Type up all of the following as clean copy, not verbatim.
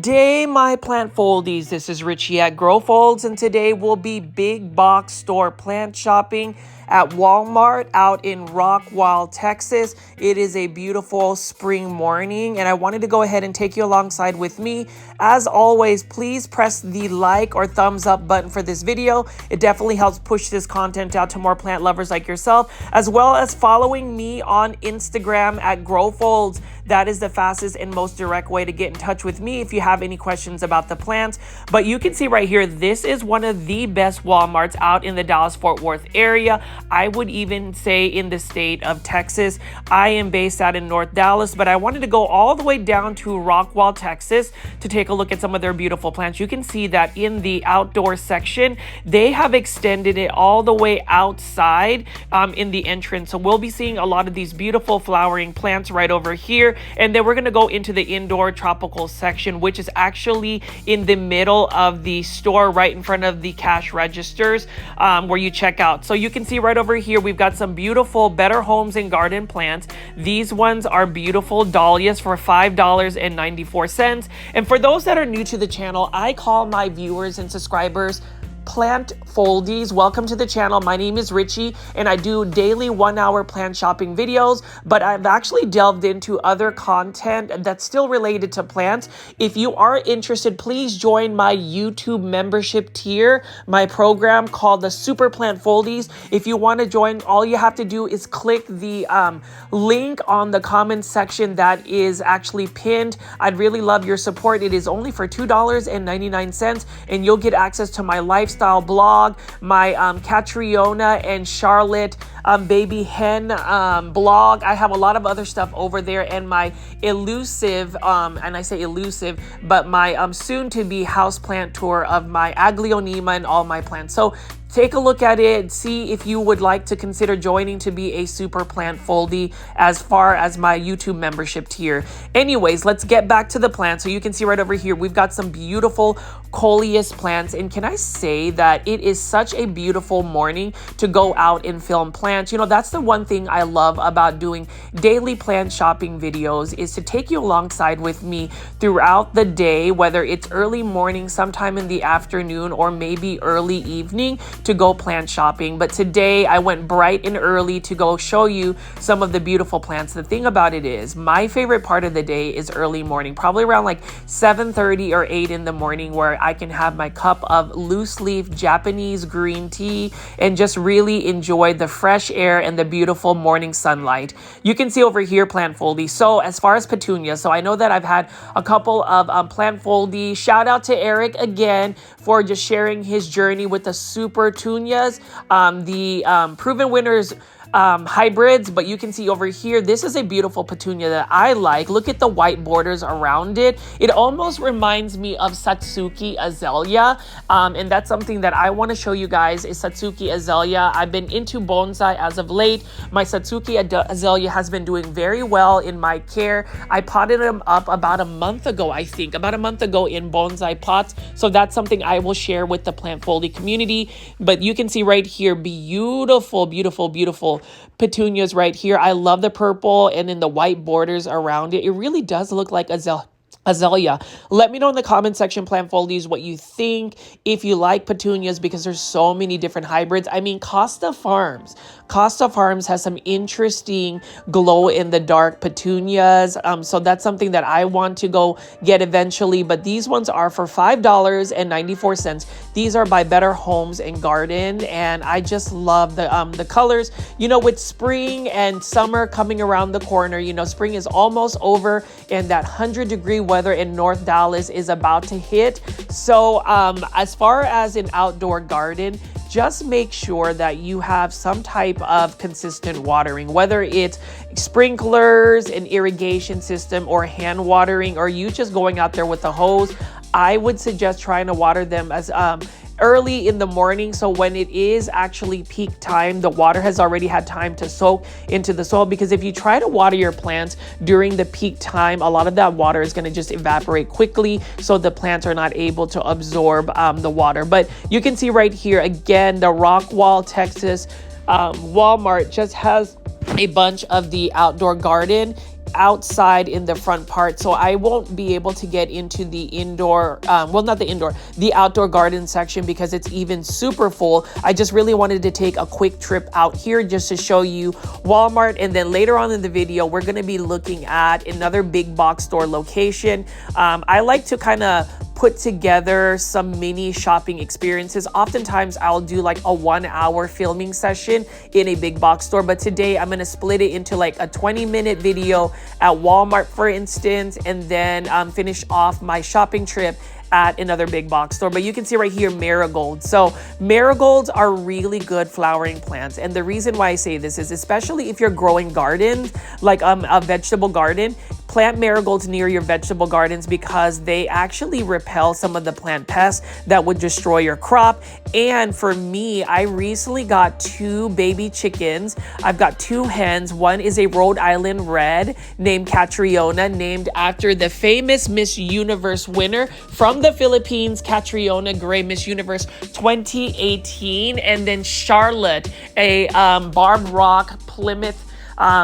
Good day, my plant foldies. This is Richie at Grow Folds, and today we'll be big box store plant shopping at Walmart out in Rockwall, Texas. It is a beautiful spring morning, and I wanted to go ahead and take you alongside with me. As always, please press the like or thumbs up button for this video. It definitely helps push this content out to more plant lovers like yourself, as well as following me on Instagram at Grow Folds. That is the fastest and most direct way to get in touch with me if you have any questions about the plants. But you can see right here, this is one of the best Walmarts out in the Dallas-Fort Worth area. I would even say in the state of Texas. I am based out in North Dallas, but I wanted to go all the way down to Rockwall, Texas to take a look at some of their beautiful plants. You can see that in the outdoor section, they have extended it all the way outside in the entrance. So we'll be seeing a lot of these beautiful flowering plants right over here. And then we're going to go into the indoor tropical section, which is actually in the middle of the store, right in front of the cash registers where you check out. So you can see right over here, we've got some beautiful Better Homes and Garden plants. These ones are beautiful dahlias for $5.94. And for those that are new to the channel, I call my viewers and subscribers plant foldies. Welcome to the channel. My name is Richie, and I do daily 1-hour plant shopping videos, but I've actually delved into other content that's still related to plants. If you are interested, please join my YouTube membership tier, my program called the Super Plant Foldies. If you want to join, all you have to do is click the link on the comments section that is actually pinned. I'd really love your support. It is only for $2.99, and you'll get access to my lifestyle blog, my Catriona and Charlotte baby hen blog. I have a lot of other stuff over there, and my elusive, and I say elusive, but my soon to be houseplant tour of my Aglaonema and all my plants. So take a look at it, see if you would like to consider joining to be a super plant foldie as far as my YouTube membership tier. Anyways, let's get back to the plant. So you can see right over here, we've got some beautiful coleus plants. And can I say that it is such a beautiful morning to go out and film plants? You know, that's the one thing I love about doing daily plant shopping videos, is to take you alongside with me throughout the day, whether it's early morning, sometime in the afternoon, or maybe early evening, to go plant shopping. But today I went bright and early to go show you some of the beautiful plants. The thing about it is, my favorite part of the day is early morning, probably around like 7:30 or 8 in the morning, where I can have my cup of loose leaf Japanese green tea and just really enjoy the fresh air and the beautiful morning sunlight. You can see over here plant foldy. So as far as petunias, so I know that I've had a couple of plant foldy. Shout out to Eric again for just sharing his journey with the super petunias, the Proven Winners hybrids. But you can see over here, this is a beautiful petunia that I like. Look at the white borders around it. It almost reminds me of Satsuki azalea, and that's something that I want to show you guys, is Satsuki azalea. I've been into bonsai as of late. My Satsuki azalea has been doing very well in my care. I potted them up about a month ago, I think, about a month ago in bonsai pots. So that's something I will share with the plant foldy community. But you can see right here, beautiful, beautiful, beautiful petunias right here. I love the purple and then the white borders around it. It really does look like azalea. Let me know in the comment section, plant foldies, what you think, if you like petunias, because there's so many different hybrids. I mean, Costa Farms has some interesting glow in the dark petunias. So that's something that I want to go get eventually. But these ones are for $5.94. These are by Better Homes and Garden, and I just love the colors. You know, with spring and summer coming around the corner, you know, spring is almost over, and that 100-degree weather in North Dallas is about to hit. So as far as an outdoor garden, just make sure that you have some type of consistent watering, whether it's sprinklers, an irrigation system, or hand watering, or you just going out there with a hose. I would suggest trying to water them as early in the morning, so when it is actually peak time, the water has already had time to soak into the soil. Because if you try to water your plants during the peak time, a lot of that water is going to just evaporate quickly, so the plants are not able to absorb the water. But you can see right here again, the Rockwall, Texas Walmart just has a bunch of the outdoor garden outside in the front part, so I won't be able to get into the indoor, well, not the indoor, the outdoor garden section because it's even super full. I just really wanted to take a quick trip out here just to show you Walmart, and then later on in the video we're going to be looking at another big box store location. I like to kind of put together some mini shopping experiences. Oftentimes I'll do like a 1-hour filming session in a big box store, but today I'm gonna split it into like a 20-minute video at Walmart, for instance, and then finish off my shopping trip at another big box store. But you can see right here, marigolds. So marigolds are really good flowering plants. And the reason why I say this is, especially if you're growing gardens, like a vegetable garden, plant marigolds near your vegetable gardens because they actually repel some of the plant pests that would destroy your crop. And for me, I recently got 2 baby chickens. I've got 2 hens. One is a Rhode Island red named Catriona, named after the famous Miss Universe winner from the Philippines, Catriona Gray, Miss Universe 2018. And then Charlotte, a Barb Rock Plymouth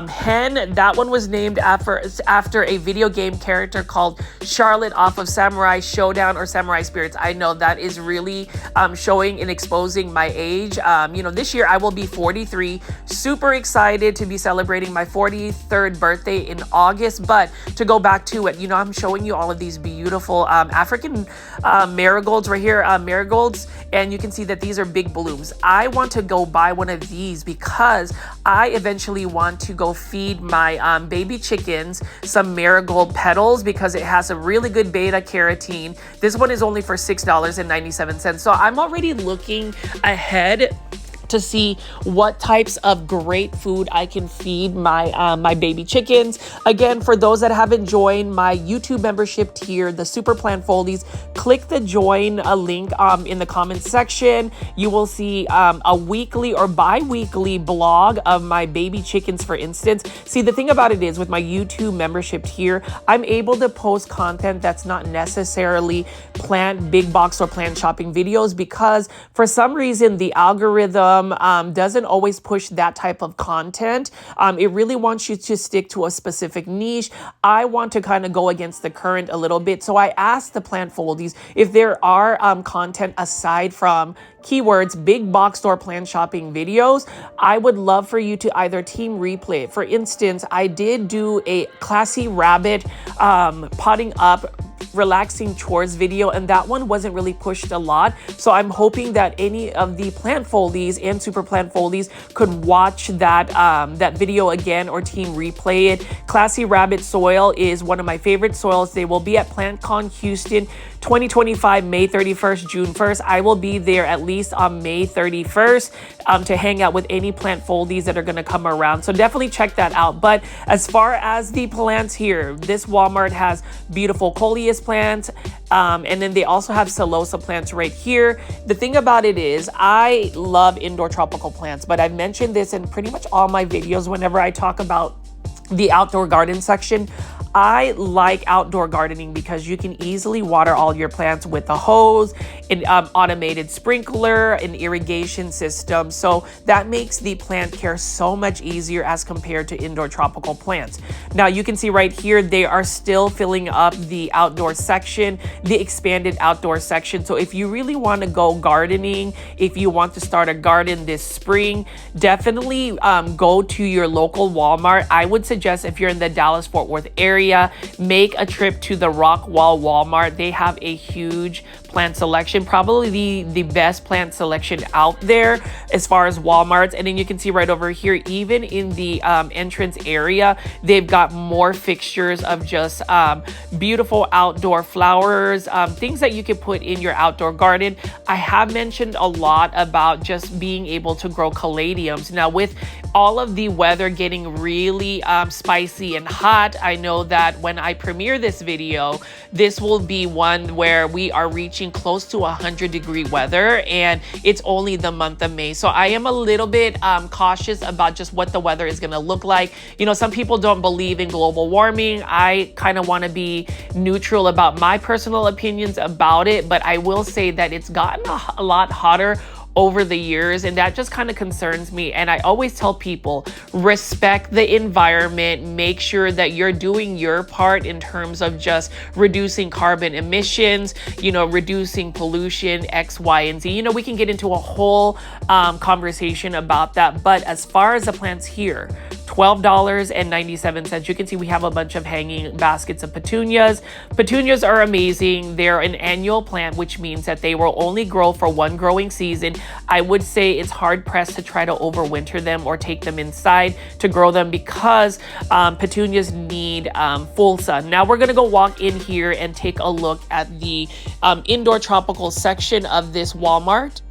hen. That one was named after a video game character called Charlotte off of Samurai Showdown or Samurai Spirits. I know that is really showing and exposing my age. You know, this year I will be 43. Super excited to be celebrating my 43rd birthday in August. But to go back to it, you know, I'm showing you all of these beautiful African marigolds right here, marigolds, and you can see that these are big blooms. I want to go buy one of these because I eventually want to go feed my baby chickens some marigold petals because it has a really good beta carotene. This one is only for $6.97. So I'm already looking ahead to see what types of great food I can feed my my baby chickens. Again, for those that haven't joined my YouTube membership tier, the Super Plant Foldies, click the join link in the comments section. You will see a weekly or bi-weekly blog of my baby chickens, for instance. See, the thing about it is with my YouTube membership tier, I'm able to post content that's not necessarily plant big box or plant shopping videos because for some reason the algorithm doesn't always push that type of content. It really wants you to stick to a specific niche. I want to kind of go against the current a little bit. So I asked the Plant Foldies if there are content aside from keywords, big box store plant shopping videos. I would love for you to either team replay it. For instance, I did do a classy rabbit potting up relaxing chores video, and that one wasn't really pushed a lot. So I'm hoping that any of the Plant Foldies and Super Plant Foldies could watch that that video again or team replay it. Classy Rabbit soil is one of my favorite soils. They will be at PlantCon Houston 2025, May 31st, June 1st. I will be there at least on May 31st to hang out with any Plant Foldies that are going to come around. So definitely check that out. But as far as the plants here, this Walmart has beautiful coleus plants, and then they also have celosa plants right here. The thing about it is I love indoor tropical plants, but I've mentioned this in pretty much all my videos whenever I talk about the outdoor garden section. I like outdoor gardening because you can easily water all your plants with a hose, an automated sprinkler, an irrigation system. So that makes the plant care so much easier as compared to indoor tropical plants. Now you can see right here, they are still filling up the outdoor section, the expanded outdoor section. So if you really want to go gardening, if you want to start a garden this spring, definitely go to your local Walmart. I would suggest if you're in the Dallas-Fort Worth area, make a trip to the Rockwall Walmart. They have a huge plant selection, probably the best plant selection out there as far as Walmarts. And then you can see right over here, even in the entrance area, they've got more fixtures of just beautiful outdoor flowers, things that you can put in your outdoor garden. I have mentioned a lot about just being able to grow caladiums. Now with all of the weather getting really spicy and hot, I know that when I premiere this video, this will be one where we are reaching close to 100-degree weather, and it's only the month of May. So I am a little bit cautious about just what the weather is going to look like. You know, some people don't believe in global warming. I kind of want to be neutral about my personal opinions about it, but I will say that it's gotten a lot hotter over the years, and that just kind of concerns me. And I always tell people, respect the environment, make sure that you're doing your part in terms of just reducing carbon emissions, reducing pollution, X, Y, and Z. We can get into a whole conversation about that. But as far as the plants here, $12.97. You can see we have a bunch of hanging baskets of petunias. Petunias are amazing. They're an annual plant, which means that they will only grow for one growing season. I would say it's hard pressed to try to overwinter them or take them inside to grow them, because petunias need full sun. Now we're going to go walk in here and take a look at the indoor tropical section of this Walmart.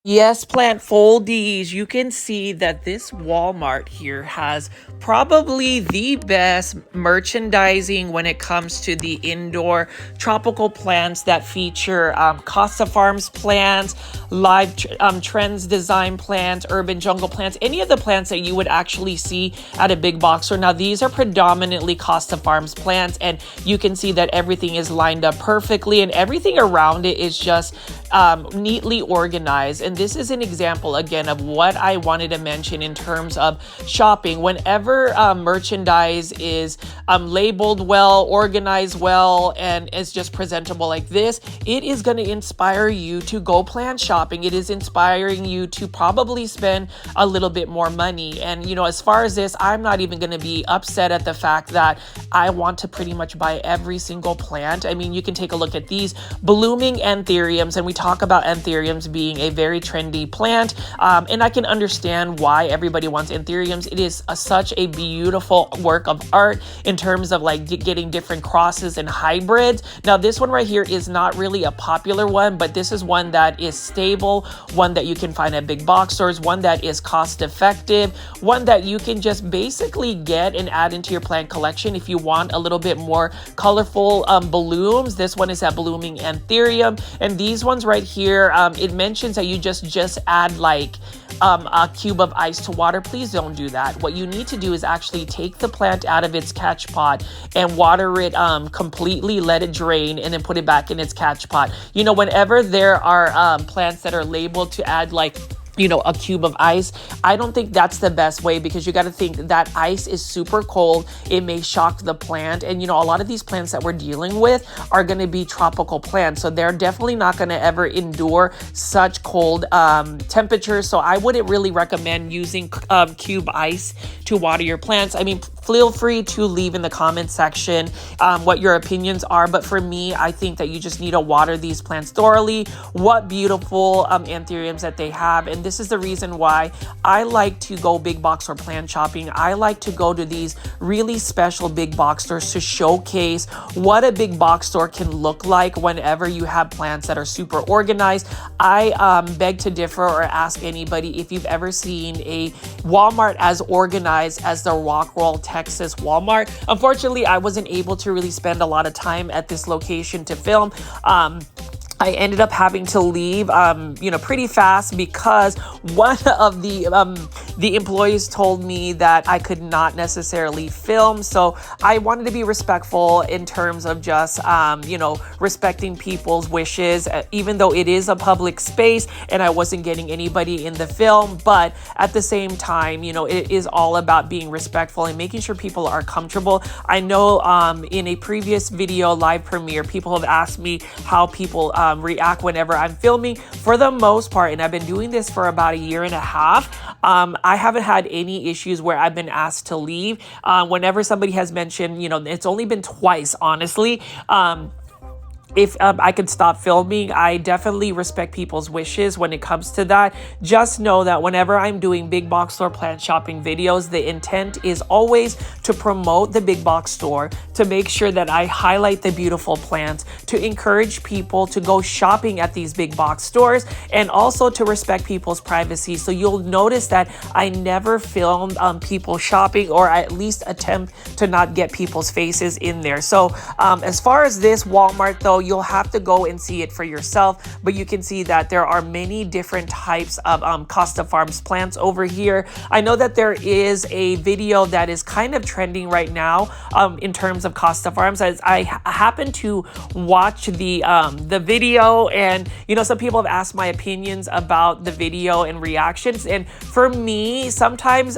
Yes, plant foldies. You can see that this Walmart here has probably the best merchandising when it comes to the indoor tropical plants that feature Costa Farms plants, Live Trends design plants, urban jungle plants, any of the plants that you would actually see at a big box store. Now, these are predominantly Costa Farms plants, and you can see that everything is lined up perfectly and everything around it is just neatly organized. And this is an example again of what I wanted to mention in terms of shopping. Whenever merchandise is labeled well, organized well, and is just presentable like this, it is going to inspire you to go plant shopping. It is inspiring you to probably spend a little bit more money. And as far as this, I'm not even going to be upset at the fact that I want to pretty much buy every single plant. I mean, you can take a look at these blooming anthuriums, and we talk about anthuriums being a very trendy plant, and I can understand why everybody wants anthuriums. It is such a beautiful work of art in terms of like getting different crosses and hybrids. Now, this one right here is not really a popular one, but this is one that is stable, one that you can find at big box stores, one that is cost effective, one that you can just basically get and add into your plant collection if you want a little bit more colorful blooms. This one is a blooming anthurium, and these ones right here, it mentions that you just add like a cube of ice to water. Please don't do that. What you need to do is actually take the plant out of its catch pot and water it completely, let it drain, and then put it back in its catch pot. Whenever there are plants that are labeled to add like a cube of ice, I don't think that's the best way, because you got to think that ice is super cold. It may shock the plant. And, a lot of these plants that we're dealing with are going to be tropical plants. So they're definitely not going to ever endure such cold temperatures. So I wouldn't really recommend using cube ice to water your plants. I mean, feel free to leave in the comment section what your opinions are. But for me, I think that you just need to water these plants thoroughly. What beautiful anthuriums that they have. And this is the reason why I like to go big box or plant shopping. I like to go to these really special big box stores to showcase what a big box store can look like whenever you have plants that are super organized. I beg to differ or ask anybody if you've ever seen a Walmart as organized as the Rockwall, Texas Walmart. Unfortunately, I wasn't able to really spend a lot of time at this location to film. I ended up having to leave, pretty fast, because one of the employees told me that I could not necessarily film. So I wanted to be respectful in terms of just, respecting people's wishes, even though it is a public space and I wasn't getting anybody in the film. But at the same time, it is all about being respectful and making sure people are comfortable. I know in a previous video live premiere, people have asked me how people react whenever I'm filming. For the most part, and I've been doing this for about a year and a half, I haven't had any issues where I've been asked to leave. Whenever somebody has mentioned, it's only been twice, honestly. if I could stop filming. I definitely respect people's wishes when it comes to that. Just know that whenever I'm doing big box store plant shopping videos, the intent is always to promote the big box store, to make sure that I highlight the beautiful plants, to encourage people to go shopping at these big box stores, and also to respect people's privacy. So you'll notice that I never film people shopping, or I at least attempt to not get people's faces in there. So as far as this Walmart though, you'll have to go and see it for yourself, but you can see that there are many different types of Costa Farms plants over here. I know that there is a video that is kind of trending right now in terms of Costa Farms. As I happen to watch the video, and you know, some people have asked my opinions about the video and reactions, and for me, sometimes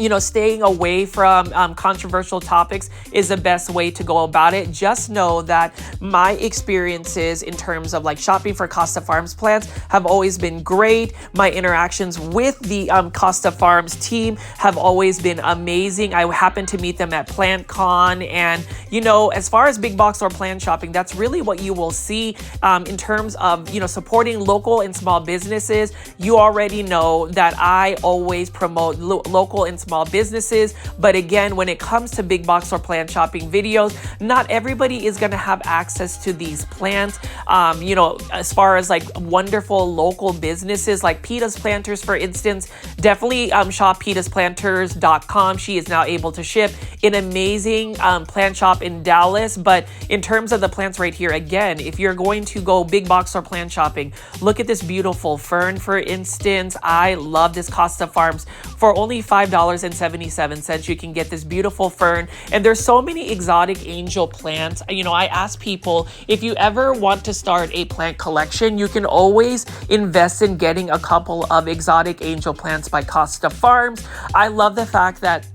you know, staying away from controversial topics is the best way to go about it. Just know that my experiences in terms of like shopping for Costa Farms plants have always been great. My interactions with the Costa Farms team have always been amazing. I happened to meet them at PlantCon, and you know, as far as big box or plant shopping, that's really what you will see in terms of, you know, supporting local and small businesses. You already know that I always promote local and small businesses, but again, when it comes to big box or plant shopping videos, not everybody is going to have access to these plants. You know, as far as like wonderful local businesses like Peta's Planters, for instance, definitely shop petasplanters.com. She is now able to ship an amazing plant shop in Dallas. But in terms of the plants right here, again, if you're going to go big box or plant shopping, look at this beautiful fern, for instance. I love this Costa Farms. For only $5.77, you can get this beautiful fern. And there's so many exotic angel plants. You know, I ask people, if you ever want to start a plant collection, you can always invest in getting a couple of exotic angel plants by Costa Farms. I love the fact that,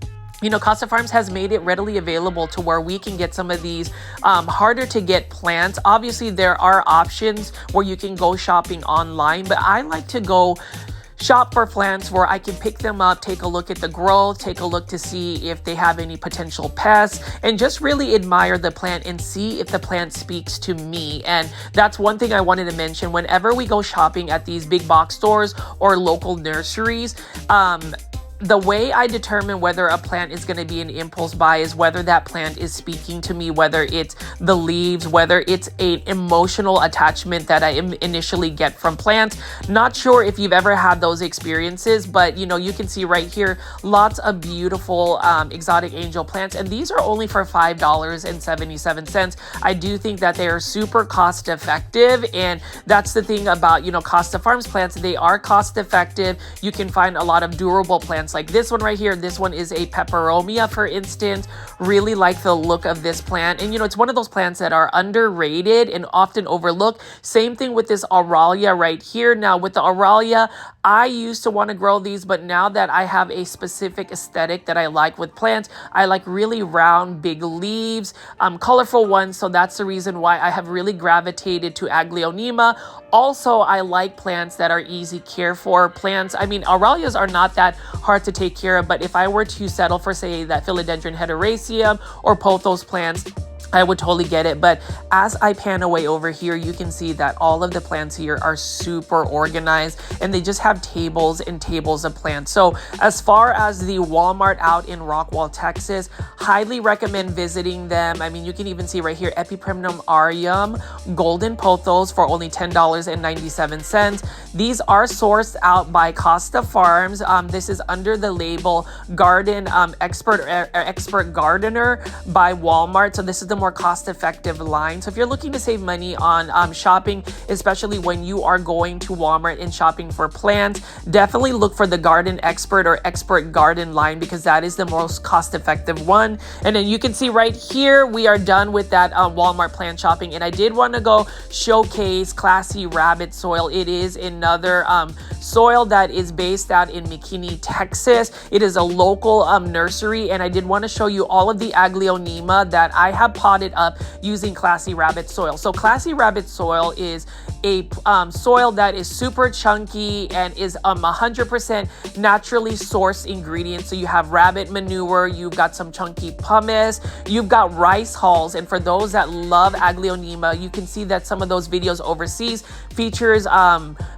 you know, Costa Farms has made it readily available to where we can get some of these harder to get plants. Obviously, there are options where you can go shopping online, but I like to go shop for plants where I can pick them up, take a look at the growth, take a look to see if they have any potential pests, and just really admire the plant and see if the plant speaks to me. And that's one thing I wanted to mention. Whenever we go shopping at these big box stores or local nurseries, the way I determine whether a plant is going to be an impulse buy is whether that plant is speaking to me, whether it's the leaves, whether it's an emotional attachment that I initially get from plants. Not sure if you've ever had those experiences, but you know, you can see right here, lots of beautiful exotic angel plants, and these are only for $5.77. I do think that they are super cost effective, and that's the thing about, you know, Costa Farms plants. They are cost effective. You can find a lot of durable plants like this one right here. This one is a peperomia, for instance. Really like the look of this plant, and you know, it's one of those plants that are underrated and often overlooked. Same thing with this Aralia right here. Now with the Aralia, I used to want to grow these, but now that I have a specific aesthetic that I like with plants, I like really round, big leaves, colorful ones. So that's the reason why I have really gravitated to Aglaonema. Also, I like plants that are easy care for plants. I mean, Aralias are not that hard to take care of, but if I were to settle for, say, that Philodendron heteroraceum or pothos plants, I would totally get it. But as I pan away over here, you can see that all of the plants here are super organized, and they just have tables and tables of plants. So as far as the Walmart out in Rockwall, Texas, highly recommend visiting them. I mean, you can even see right here, Epipremnum aureum, golden pothos for only $10.97. These are sourced out by Costa Farms. This is under the label Garden Expert Gardener by Walmart. So this is the more cost-effective line. So if you're looking to save money on shopping, especially when you are going to Walmart and shopping for plants, definitely look for the Garden Expert or Expert Garden line, because that is the most cost-effective one. And then you can see right here, we are done with that Walmart plant shopping. And I did want to go showcase Classy Rabbit soil. It is another soil that is based out in McKinney, Texas. It is a local nursery, and I did want to show you all of the Aglaonema that I have pot it up using Classy Rabbit soil. So Classy Rabbit soil is a soil that is super chunky and is 100% naturally sourced ingredients. So you have rabbit manure, you've got some chunky pumice, you've got rice hulls. And for those that love Aglaonema, you can see that some of those videos overseas features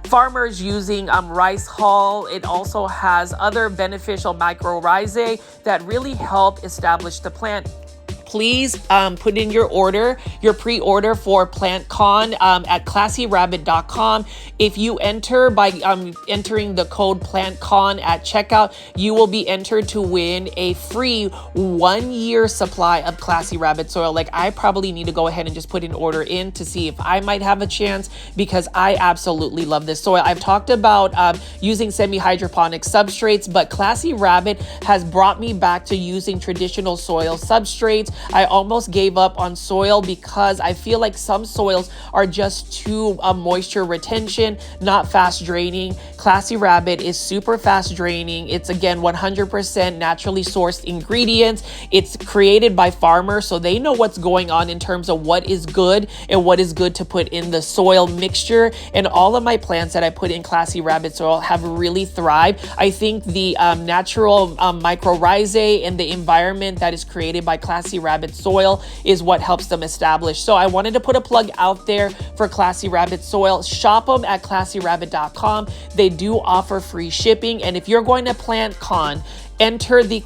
farmers using rice hull. It also has other beneficial mycorrhizae that really help establish the plant. Please put in your pre-order for PlantCon at classyrabbit.com. If you enter by entering the code PlantCon at checkout, you will be entered to win a free 1-year supply of Classy Rabbit soil. Like, I probably need to go ahead and just put an order in to see if I might have a chance, because I absolutely love this soil. I've talked about using semi-hydroponic substrates, but Classy Rabbit has brought me back to using traditional soil substrates. I almost gave up on soil because I feel like some soils are just too moisture retention, not fast draining. Classy Rabbit is super fast draining. It's, again, 100% naturally sourced ingredients. It's created by farmers, so they know what's going on in terms of what is good and what is good to put in the soil mixture. And all of my plants that I put in Classy Rabbit soil have really thrived. I think the natural mycorrhizae and the environment that is created by Classy Rabbit soil is what helps them establish. So I wanted to put a plug out there for Classy Rabbit soil. Shop them at classyrabbit.com. They do offer free shipping. And if you're going to PlantCon, enter the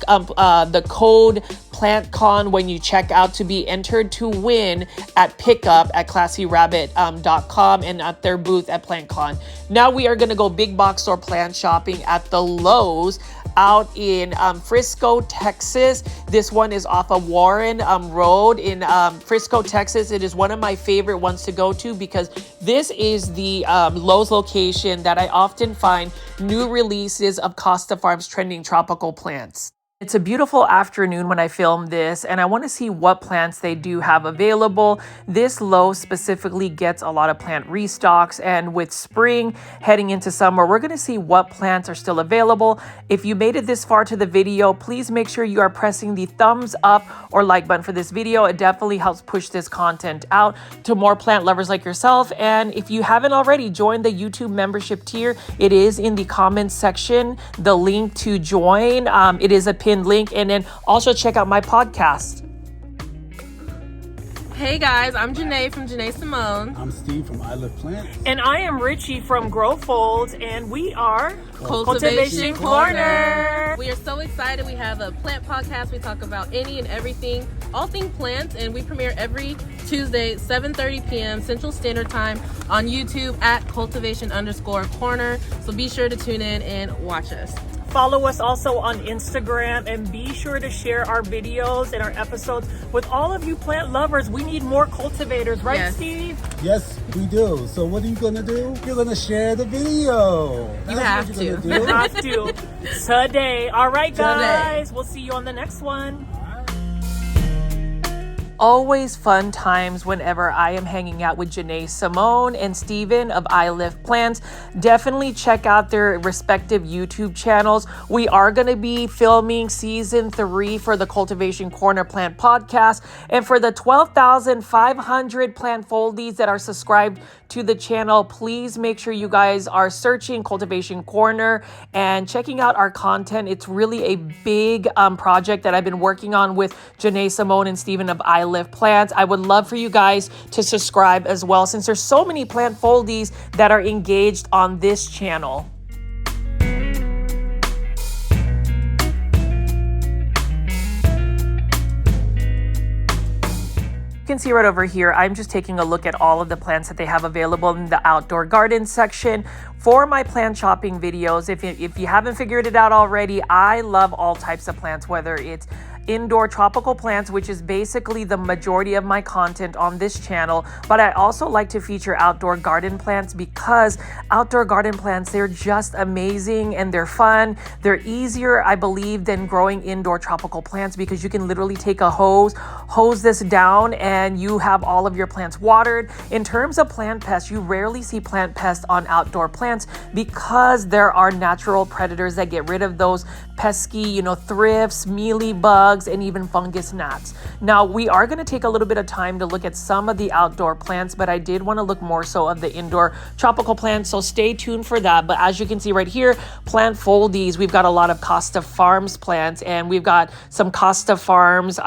code PlantCon when you check out to be entered to win at pickup at classyrabbit.com and at their booth at PlantCon. Now we are going to go big box store plant shopping at the Lowe's out in Frisco, Texas. This one is off of Warren Road in Frisco, Texas. It is one of my favorite ones to go to because this is the Lowe's location that I often find new releases of Costa Farms trending tropical plants. It's a beautiful afternoon when I film this, and I want to see what plants they do have available. This Lowe's specifically gets a lot of plant restocks, and with spring heading into summer, we're going to see what plants are still available. If you made it this far to the video, please make sure you are pressing the thumbs up or like button for this video. It definitely helps push this content out to more plant lovers like yourself. And if you haven't already, joined the YouTube membership tier. It is in the comments section, the link to join. It is a pinned link, and then also check out my podcast. Hey guys, I'm Janae from Janae Simone. I'm Steve from I Live Plants. And I am Richie from Grow Folds, and we are Cultivation Corner. We are so excited. We have a plant podcast. We talk about any and everything, all things plants, and we premiere every Tuesday, 7:30 p.m. Central Standard Time on YouTube at cultivation_corner. So be sure to tune in and watch us. Follow us also on Instagram, and be sure to share our videos and our episodes with all of you plant lovers. We need more cultivators, right, Yes. Steve? Yes, we do. So what are you going to do? You're going to share the video. have what to. you're gonna You do. have to. Today. All right, guys. Today. We'll see you on the next one. Always fun times whenever I am hanging out with Janae Simone and Steven of I Live Plants. Definitely check out their respective YouTube channels. We are going to be filming season 3 for the Cultivation Corner Plant Podcast. And for the 12,500 plant foldies that are subscribed to the channel, please make sure you guys are searching Cultivation Corner and checking out our content. It's really a big project that I've been working on with Janae Simone and Steven of I Live Plants. I would love for you guys to subscribe as well, since there's so many plant foldies that are engaged on this channel. You can see right over here, I'm just taking a look at all of the plants that they have available in the outdoor garden section. For my plant shopping videos, if you haven't figured it out already, I love all types of plants, whether it's indoor tropical plants, which is basically the majority of my content on this channel, but I also like to feature outdoor garden plants because outdoor garden plants, they're just amazing and they're fun. They're easier, I believe, than growing indoor tropical plants because you can literally take a hose this down, and you have all of your plants watered. In terms of plant pests, you rarely see plant pests on outdoor plants because there are natural predators that get rid of those pesky, thrifts, mealy bugs, bugs, and even fungus gnats. Now, we are going to take a little bit of time to look at some of the outdoor plants, but I did want to look more so of the indoor tropical plants, so stay tuned for that. But as you can see right here, plant foldies, we've got a lot of Costa Farms plants, and we've got some Costa Farms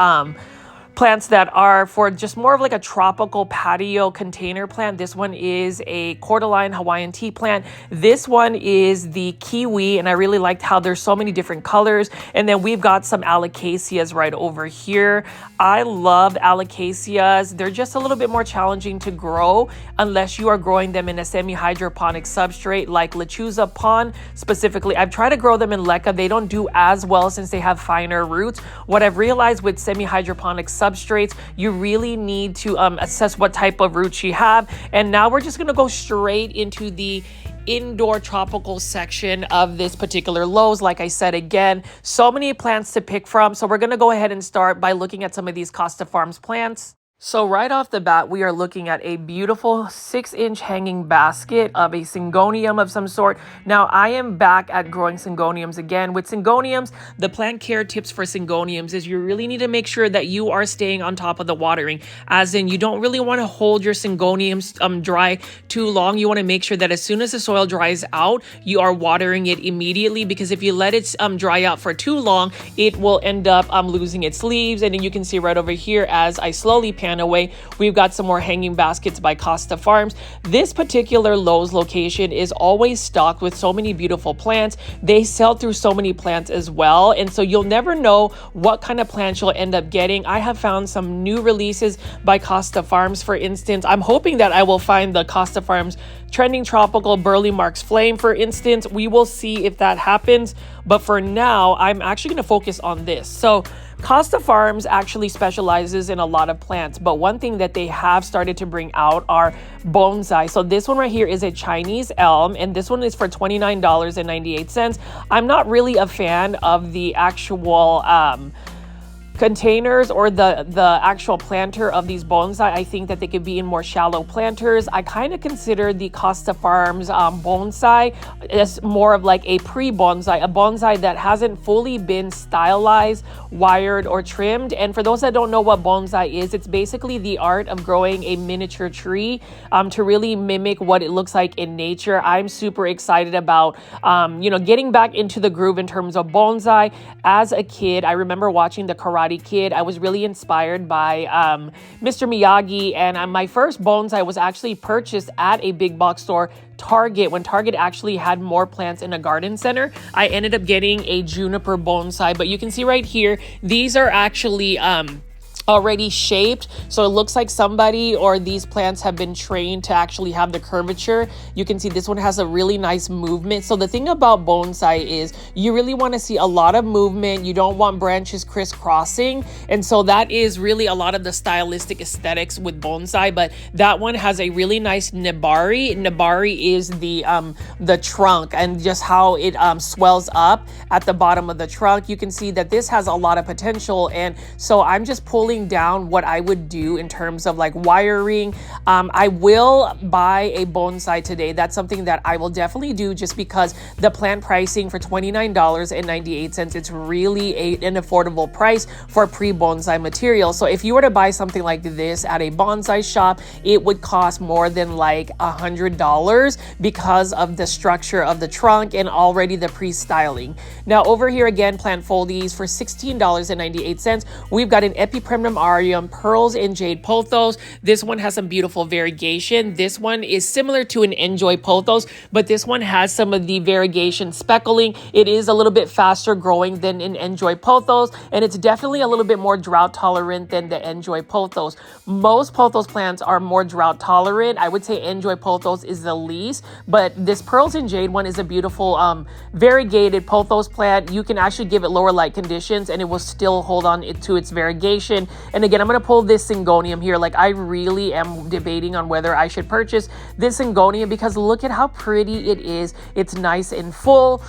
plants that are for just more of like a tropical patio container plant. This one is a cordyline Hawaiian tea plant. This one is the kiwi, and I really liked how there's so many different colors. And then we've got some alocasias right over here. I love alocasias. They're just a little bit more challenging to grow unless you are growing them in a semi-hydroponic substrate like lechuza pond specifically. I've tried to grow them in leca. They don't do as well since they have finer roots. What I've realized with semi-hydroponic substrates, you really need to assess what type of roots you have. And now we're just going to go straight into the indoor tropical section of this particular Lowe's. Like I said, again, so many plants to pick from. So we're going to go ahead and start by looking at some of these Costa Farms plants. So right off the bat, we are looking at a beautiful 6-inch hanging basket of a syngonium of some sort. Now, I am back at growing syngoniums again. With syngoniums, the plant care tips for syngoniums is you really need to make sure that you are staying on top of the watering. As in, you don't really want to hold your syngoniums dry too long. You want to make sure that as soon as the soil dries out, you are watering it immediately, because if you let it dry out for too long, it will end up losing its leaves. And then you can see right over here as I slowly pan away, we've got some more hanging baskets by Costa Farms. This particular Lowe's location is always stocked with so many beautiful plants. They sell through so many plants as well, and so you'll never know what kind of plants you'll end up getting. I have found some new releases by Costa Farms. For instance, I'm hoping that I will find the Costa Farms Trending Tropical Burley Marks Flame, for instance. We will see if that happens, but for now, I'm actually going to focus on this. So Costa Farms actually specializes in a lot of plants, but one thing that they have started to bring out are bonsai. So this one right here is a Chinese elm, and this one is for $29.98. I'm not really a fan of the actual containers or the actual planter of these bonsai. I think that they could be in more shallow planters. I kind of consider the Costa Farms bonsai as more of like a pre-bonsai, a bonsai that hasn't fully been stylized, wired, or trimmed. And for those that don't know what bonsai is, it's basically the art of growing a miniature tree to really mimic what it looks like in nature. I'm super excited about getting back into the groove in terms of bonsai. As a kid, I remember watching the Karate Kid. I was really inspired by Mr. Miyagi, and my first bonsai was actually purchased at a big box store, Target, when Target actually had more plants in a garden center. I ended up getting a juniper bonsai, but you can see right here, these are actually already shaped, so it looks like somebody or these plants have been trained to actually have the curvature. You can see this one has a really nice movement. So the thing about bonsai is you really want to see a lot of movement. You don't want branches crisscrossing, and so that is really a lot of the stylistic aesthetics with bonsai. But that one has a really nice nabari. Nabari is the trunk and just how it swells up at the bottom of the trunk. You can see that this has a lot of potential, and so I'm just pulling down what I would do in terms of like wiring. I will buy a bonsai today. That's something that I will definitely do, just because the plant pricing for $29.98, it's really an affordable price for pre-bonsai material. So if you were to buy something like this at a bonsai shop, it would cost more than like $100 because of the structure of the trunk and already the pre-styling. Now over here again, plant foldies for $16.98. We've got an Epipremnum aureum, pearls and jade pothos. This one has some beautiful variegation. This one is similar to an Enjoy pothos, but this one has some of the variegation speckling. It is a little bit faster growing than an Enjoy pothos, and it's definitely a little bit more drought tolerant than the Enjoy pothos. Most pothos plants are more drought tolerant. I would say Enjoy pothos is the least, but this pearls and jade one is a beautiful variegated pothos plant. You can actually give it lower light conditions and it will still hold on to its variegation. And again, I'm going to pull this syngonium here. Like, I really am debating on whether I should purchase this syngonium because look at how pretty it is. It's nice and full.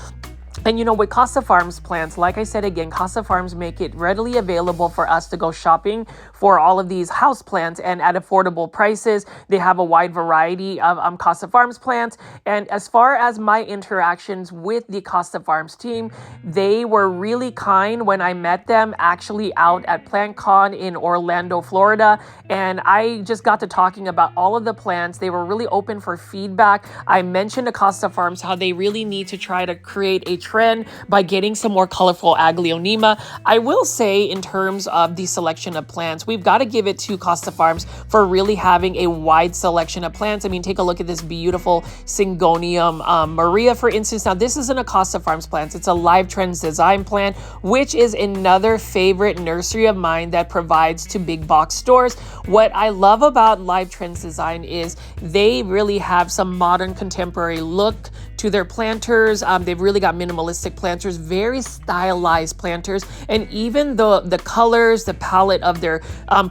And with Costa Farms plants, like I said again, Costa Farms make it readily available for us to go shopping for all of these house plants and at affordable prices. They have a wide variety of Costa Farms plants. And as far as my interactions with the Costa Farms team, they were really kind when I met them actually out at PlantCon in Orlando, Florida. And I just got to talking about all of the plants. They were really open for feedback. I mentioned to Costa Farms how they really need to try to create a trend by getting some more colorful Aglaonema. I will say, in terms of the selection of plants, we've got to give it to Costa Farms for really having a wide selection of plants. I mean, take a look at this beautiful Syngonium Maria, for instance. Now, this isn't a Costa Farms plant. It's a Live Trends design plant, which is another favorite nursery of mine that provides to big box stores. What I love about Live Trends design is they really have some modern contemporary look to their planters. They've really got minimalistic planters, very stylized planters, and even the colors, the palette of their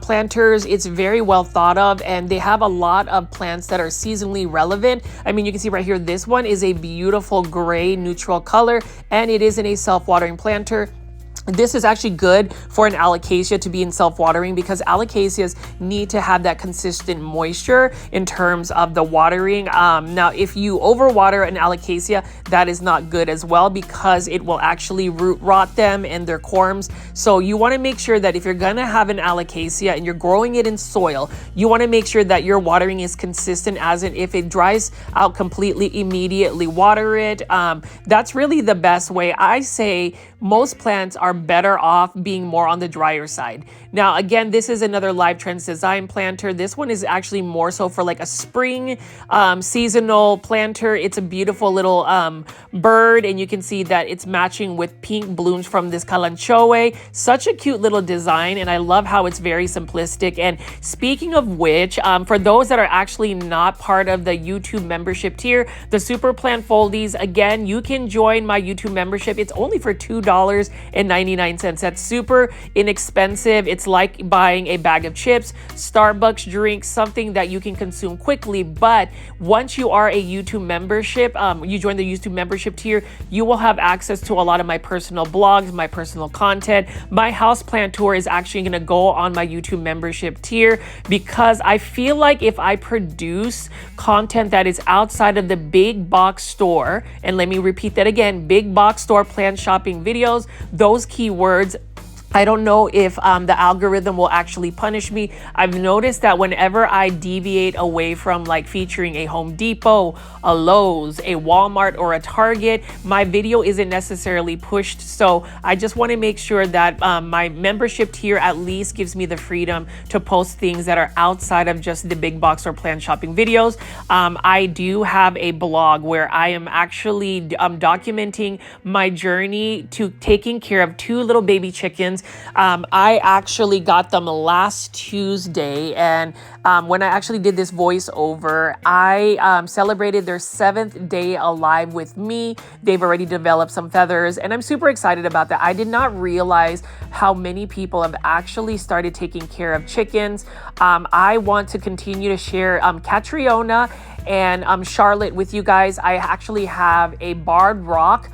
planters, it's very well thought of, and they have a lot of plants that are seasonally relevant. I mean, you can see right here, this one is a beautiful gray neutral color, and it is in a self-watering planter. This is actually good for an alocasia to be in self-watering because alocasias need to have that consistent moisture in terms of the watering. Now, if you overwater an alocasia, that is not good as well because it will actually root rot them and their corms. So you want to make sure that if you're going to have an alocasia and you're growing it in soil, you want to make sure that your watering is consistent, as in if it dries out completely, immediately water it. That's really the best way. I say most plants are better off being more on the drier side. Now, again, this is another Live Trends design planter. This one is actually more so for like a spring seasonal planter. It's a beautiful little bird, and you can see that it's matching with pink blooms from this Kalanchoe. Such a cute little design, and I love how it's very simplistic. And speaking of which, for those that are actually not part of the YouTube membership tier, the Super Plant Foldies, again, you can join my YouTube membership. It's only for $2.99. That's super inexpensive. It's like buying a bag of chips, Starbucks drink, something that you can consume quickly. But once you are a YouTube membership, you join the YouTube membership tier, you will have access to a lot of my personal blogs, my personal content. My houseplant tour is actually going to go on my YouTube membership tier because I feel like if I produce content that is outside of the big box store, and let me repeat that again, big box store plant shopping videos, those keywords, I don't know if the algorithm will actually punish me. I've noticed that whenever I deviate away from like featuring a Home Depot, a Lowe's, a Walmart, or a Target, my video isn't necessarily pushed. So I just want to make sure that my membership tier at least gives me the freedom to post things that are outside of just the big box or plant shopping videos. I do have a blog where I am actually documenting my journey to taking care of 2 little baby chickens. I actually got them last Tuesday, and when I actually did this voiceover, I celebrated their 7th day alive with me. They've already developed some feathers, and I'm super excited about that. I did not realize how many people have actually started taking care of chickens. I want to continue to share Catriona and Charlotte with you guys. I actually have a Barred Rock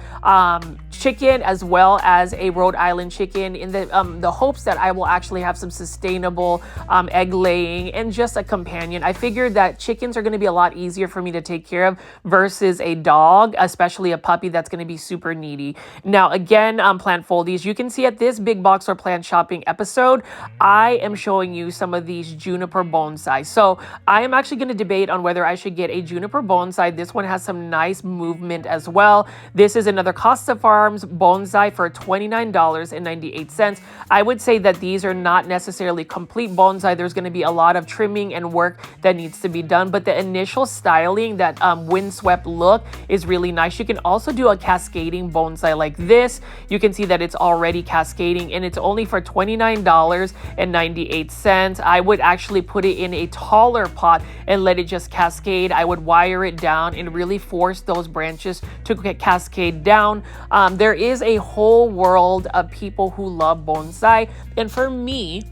chicken as well as a Rhode Island chicken in the hopes that I will actually have some sustainable egg laying and just a companion. I figured that chickens are going to be a lot easier for me to take care of versus a dog, especially a puppy that's going to be super needy. Now, again, Plant Foldies, you can see at this big box or plant shopping episode, I am showing you some of these juniper bonsai. So I am actually going to debate on whether I should get a juniper bonsai. This one has some nice movement as well. This is another Costa Farms bonsai for $29.98. I would say that these are not necessarily complete bonsai. There's going to be a lot of trimming and work that needs to be done, but the initial styling, that windswept look, is really nice. You can also do a cascading bonsai like this. You can see that it's already cascading, and it's only for $29.98. I would actually put it in a taller pot and let it just cascade. I would wire it down and really force those branches to cascade down. There is a whole world of people who love bonsai, and for me,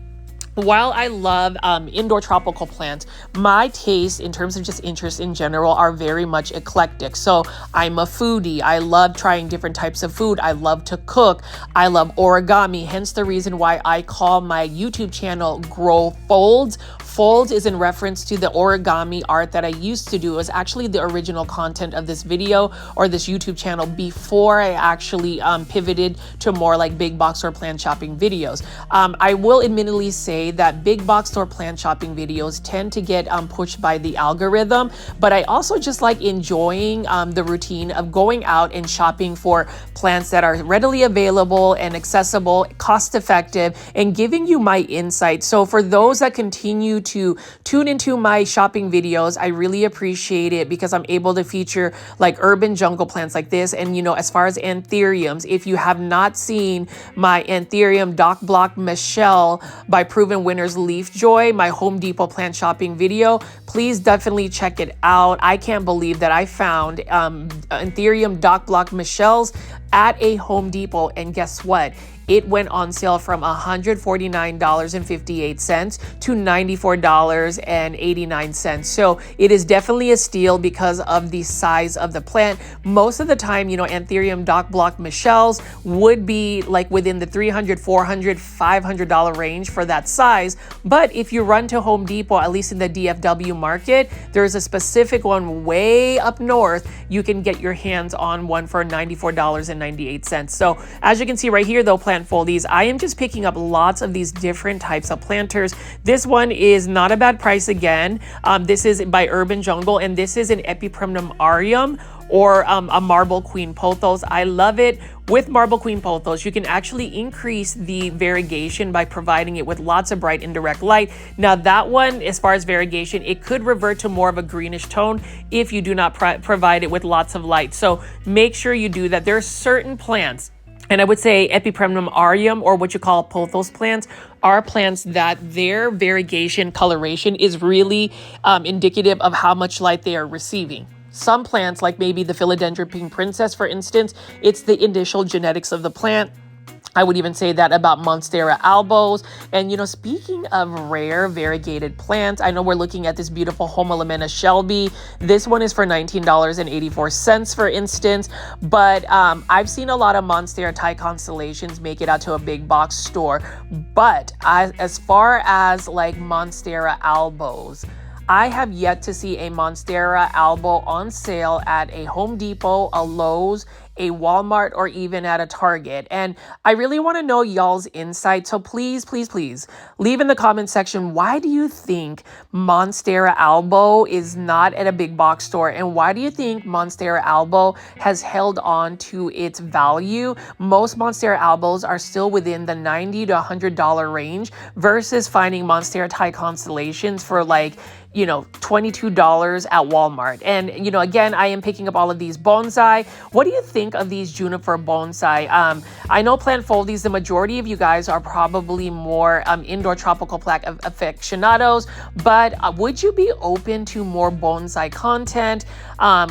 While I love indoor tropical plants, my taste in terms of just interest in general are very much eclectic. So I'm a foodie. I love trying different types of food. I love to cook. I love origami, hence the reason why I call my YouTube channel Grow Folds. Folds is in reference to the origami art that I used to do. It was actually the original content of this video or this YouTube channel before I actually pivoted to more like big box or plant shopping videos. I will admittedly say that big box store plant shopping videos tend to get pushed by the algorithm, but I also just like enjoying the routine of going out and shopping for plants that are readily available and accessible, cost effective, and giving you my insight. So for those that continue to tune into my shopping videos, I really appreciate it because I'm able to feature like urban jungle plants like this. And you know, as far as anthuriums, if you have not seen my Anthurium Doc Block Michelle by Proven Winners Leafjoy, my Home Depot plant shopping video, please definitely check it out. I can't believe that I found Anthurium Doc Block Michelle's at a Home Depot, and guess what? It went on sale from $149.58 to $94.89. So it is definitely a steal because of the size of the plant. Most of the time, you know, Anthurium Doc Block Michelle's would be like within the $300, $400, $500 range for that size. But if you run to Home Depot, at least in the DFW market, there's a specific one way up north. You can get your hands on one for $94.98. So as you can see right here, though, plant foldies, I am just picking up lots of these different types of planters. This one is not a bad price again. This is by Urban Jungle, and this is an Epipremnum aureum or a marble queen pothos. I love it. With marble queen pothos, you can actually increase the variegation by providing it with lots of bright indirect light. Now that one, as far as variegation, it could revert to more of a greenish tone if you do not provide it with lots of light. So make sure you do that. There are certain plants, and I would say Epipremnum aureum, or what you call pothos plants, are plants that their variegation coloration is really indicative of how much light they are receiving. Some plants, like maybe the Philodendron Pink Princess, for instance, it's the initial genetics of the plant. I would even say that about Monstera albos. And, you know, speaking of rare variegated plants, I know we're looking at this beautiful Homolemena Shelby. This one is for $19.84, for instance. But I've seen a lot of Monstera Thai constellations make it out to a big box store. But as far as like Monstera albos, I have yet to see a Monstera albo on sale at a Home Depot, a Lowe's, a Walmart, or even at a Target. And I really want to know y'all's insight. So please, please, please leave in the comment section, why do you think Monstera albo is not at a big box store? And why do you think Monstera albo has held on to its value? Most Monstera albos are still within the $90 to $100 range versus finding Monstera Thai constellations for like, you know, $22 at Walmart. And, you know, again, I am picking up all of these bonsai. What do you think of these juniper bonsai? I know plant foldies, the majority of you guys are probably more indoor tropical plant aficionados, but would you be open to more bonsai content?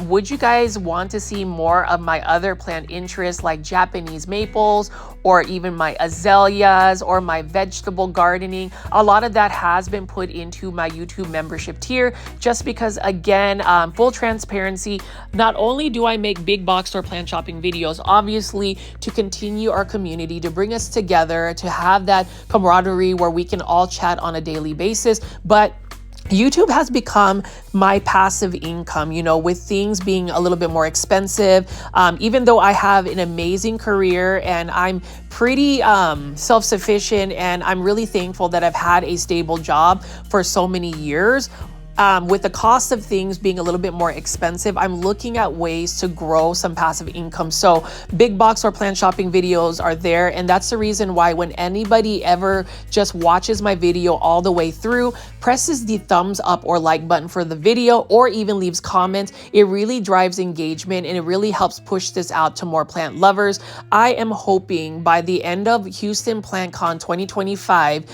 Would you guys want to see more of my other plant interests like Japanese maples, or even my azaleas, or my vegetable gardening? A lot of that has been put into my YouTube membership tier, just because, again, full transparency, not only do I make big box store plant shopping videos, obviously to continue our community, to bring us together, to have that camaraderie where we can all chat on a daily basis, but YouTube has become my passive income, you know, with things being a little bit more expensive. Even though I have an amazing career and I'm pretty self-sufficient, and I'm really thankful that I've had a stable job for so many years. With the cost of things being a little bit more expensive, I'm looking at ways to grow some passive income. So big box or plant shopping videos are there. And that's the reason why when anybody ever just watches my video all the way through, presses the thumbs up or like button for the video, or even leaves comments, it really drives engagement and it really helps push this out to more plant lovers. I am hoping by the end of Houston PlantCon 2025,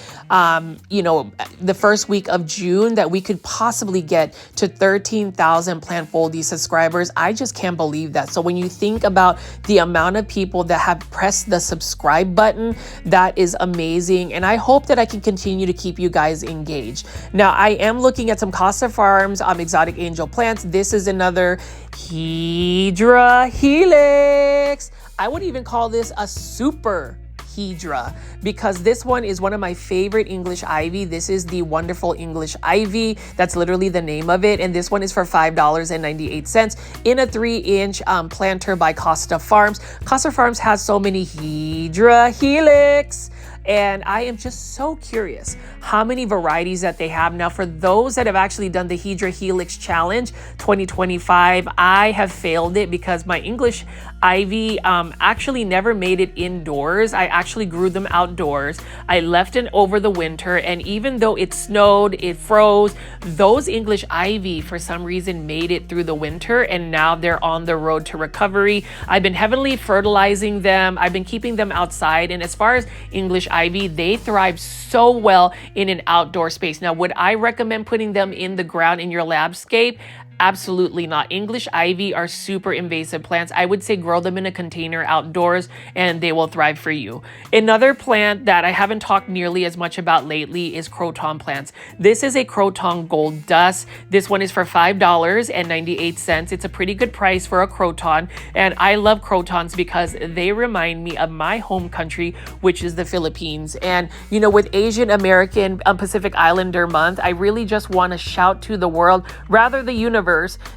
you know, the first week of June, that we could possibly possibly get to 13,000 Plant Foldy subscribers. I just can't believe that. So when you think about the amount of people that have pressed the subscribe button, that is amazing. And I hope that I can continue to keep you guys engaged. Now, I am looking at some Costa Farms exotic angel plants. This is another Hydra Helix. I would even call this a super Hydra because this one is one of my favorite English ivy. This is the Wonderful English Ivy. That's literally the name of it. And this one is for $5.98 in a 3-inch planter by Costa Farms. Costa Farms has so many Hydra Helix. And I am just so curious how many varieties that they have. Now, for those that have actually done the Hydra Helix Challenge 2025, I have failed it because my English ivy actually never made it indoors. I actually grew them outdoors. I left it over the winter, and even though it snowed, it froze, those English ivy for some reason made it through the winter, and now they're on the road to recovery. I've been heavily fertilizing them. I've been keeping them outside, and as far as English ivy, they thrive so well in an outdoor space. Now, would I recommend putting them in the ground in your landscape? Absolutely not. English ivy are super invasive plants. I would say grow them in a container outdoors and they will thrive for you. Another plant that I haven't talked nearly as much about lately is croton plants. This is a croton gold dust. This one is for $5.98. It's a pretty good price for a croton. And I love crotons because they remind me of my home country, which is the Philippines. And, you know, with Asian American Pacific Islander Month, I really just want to shout to the world, rather the universe,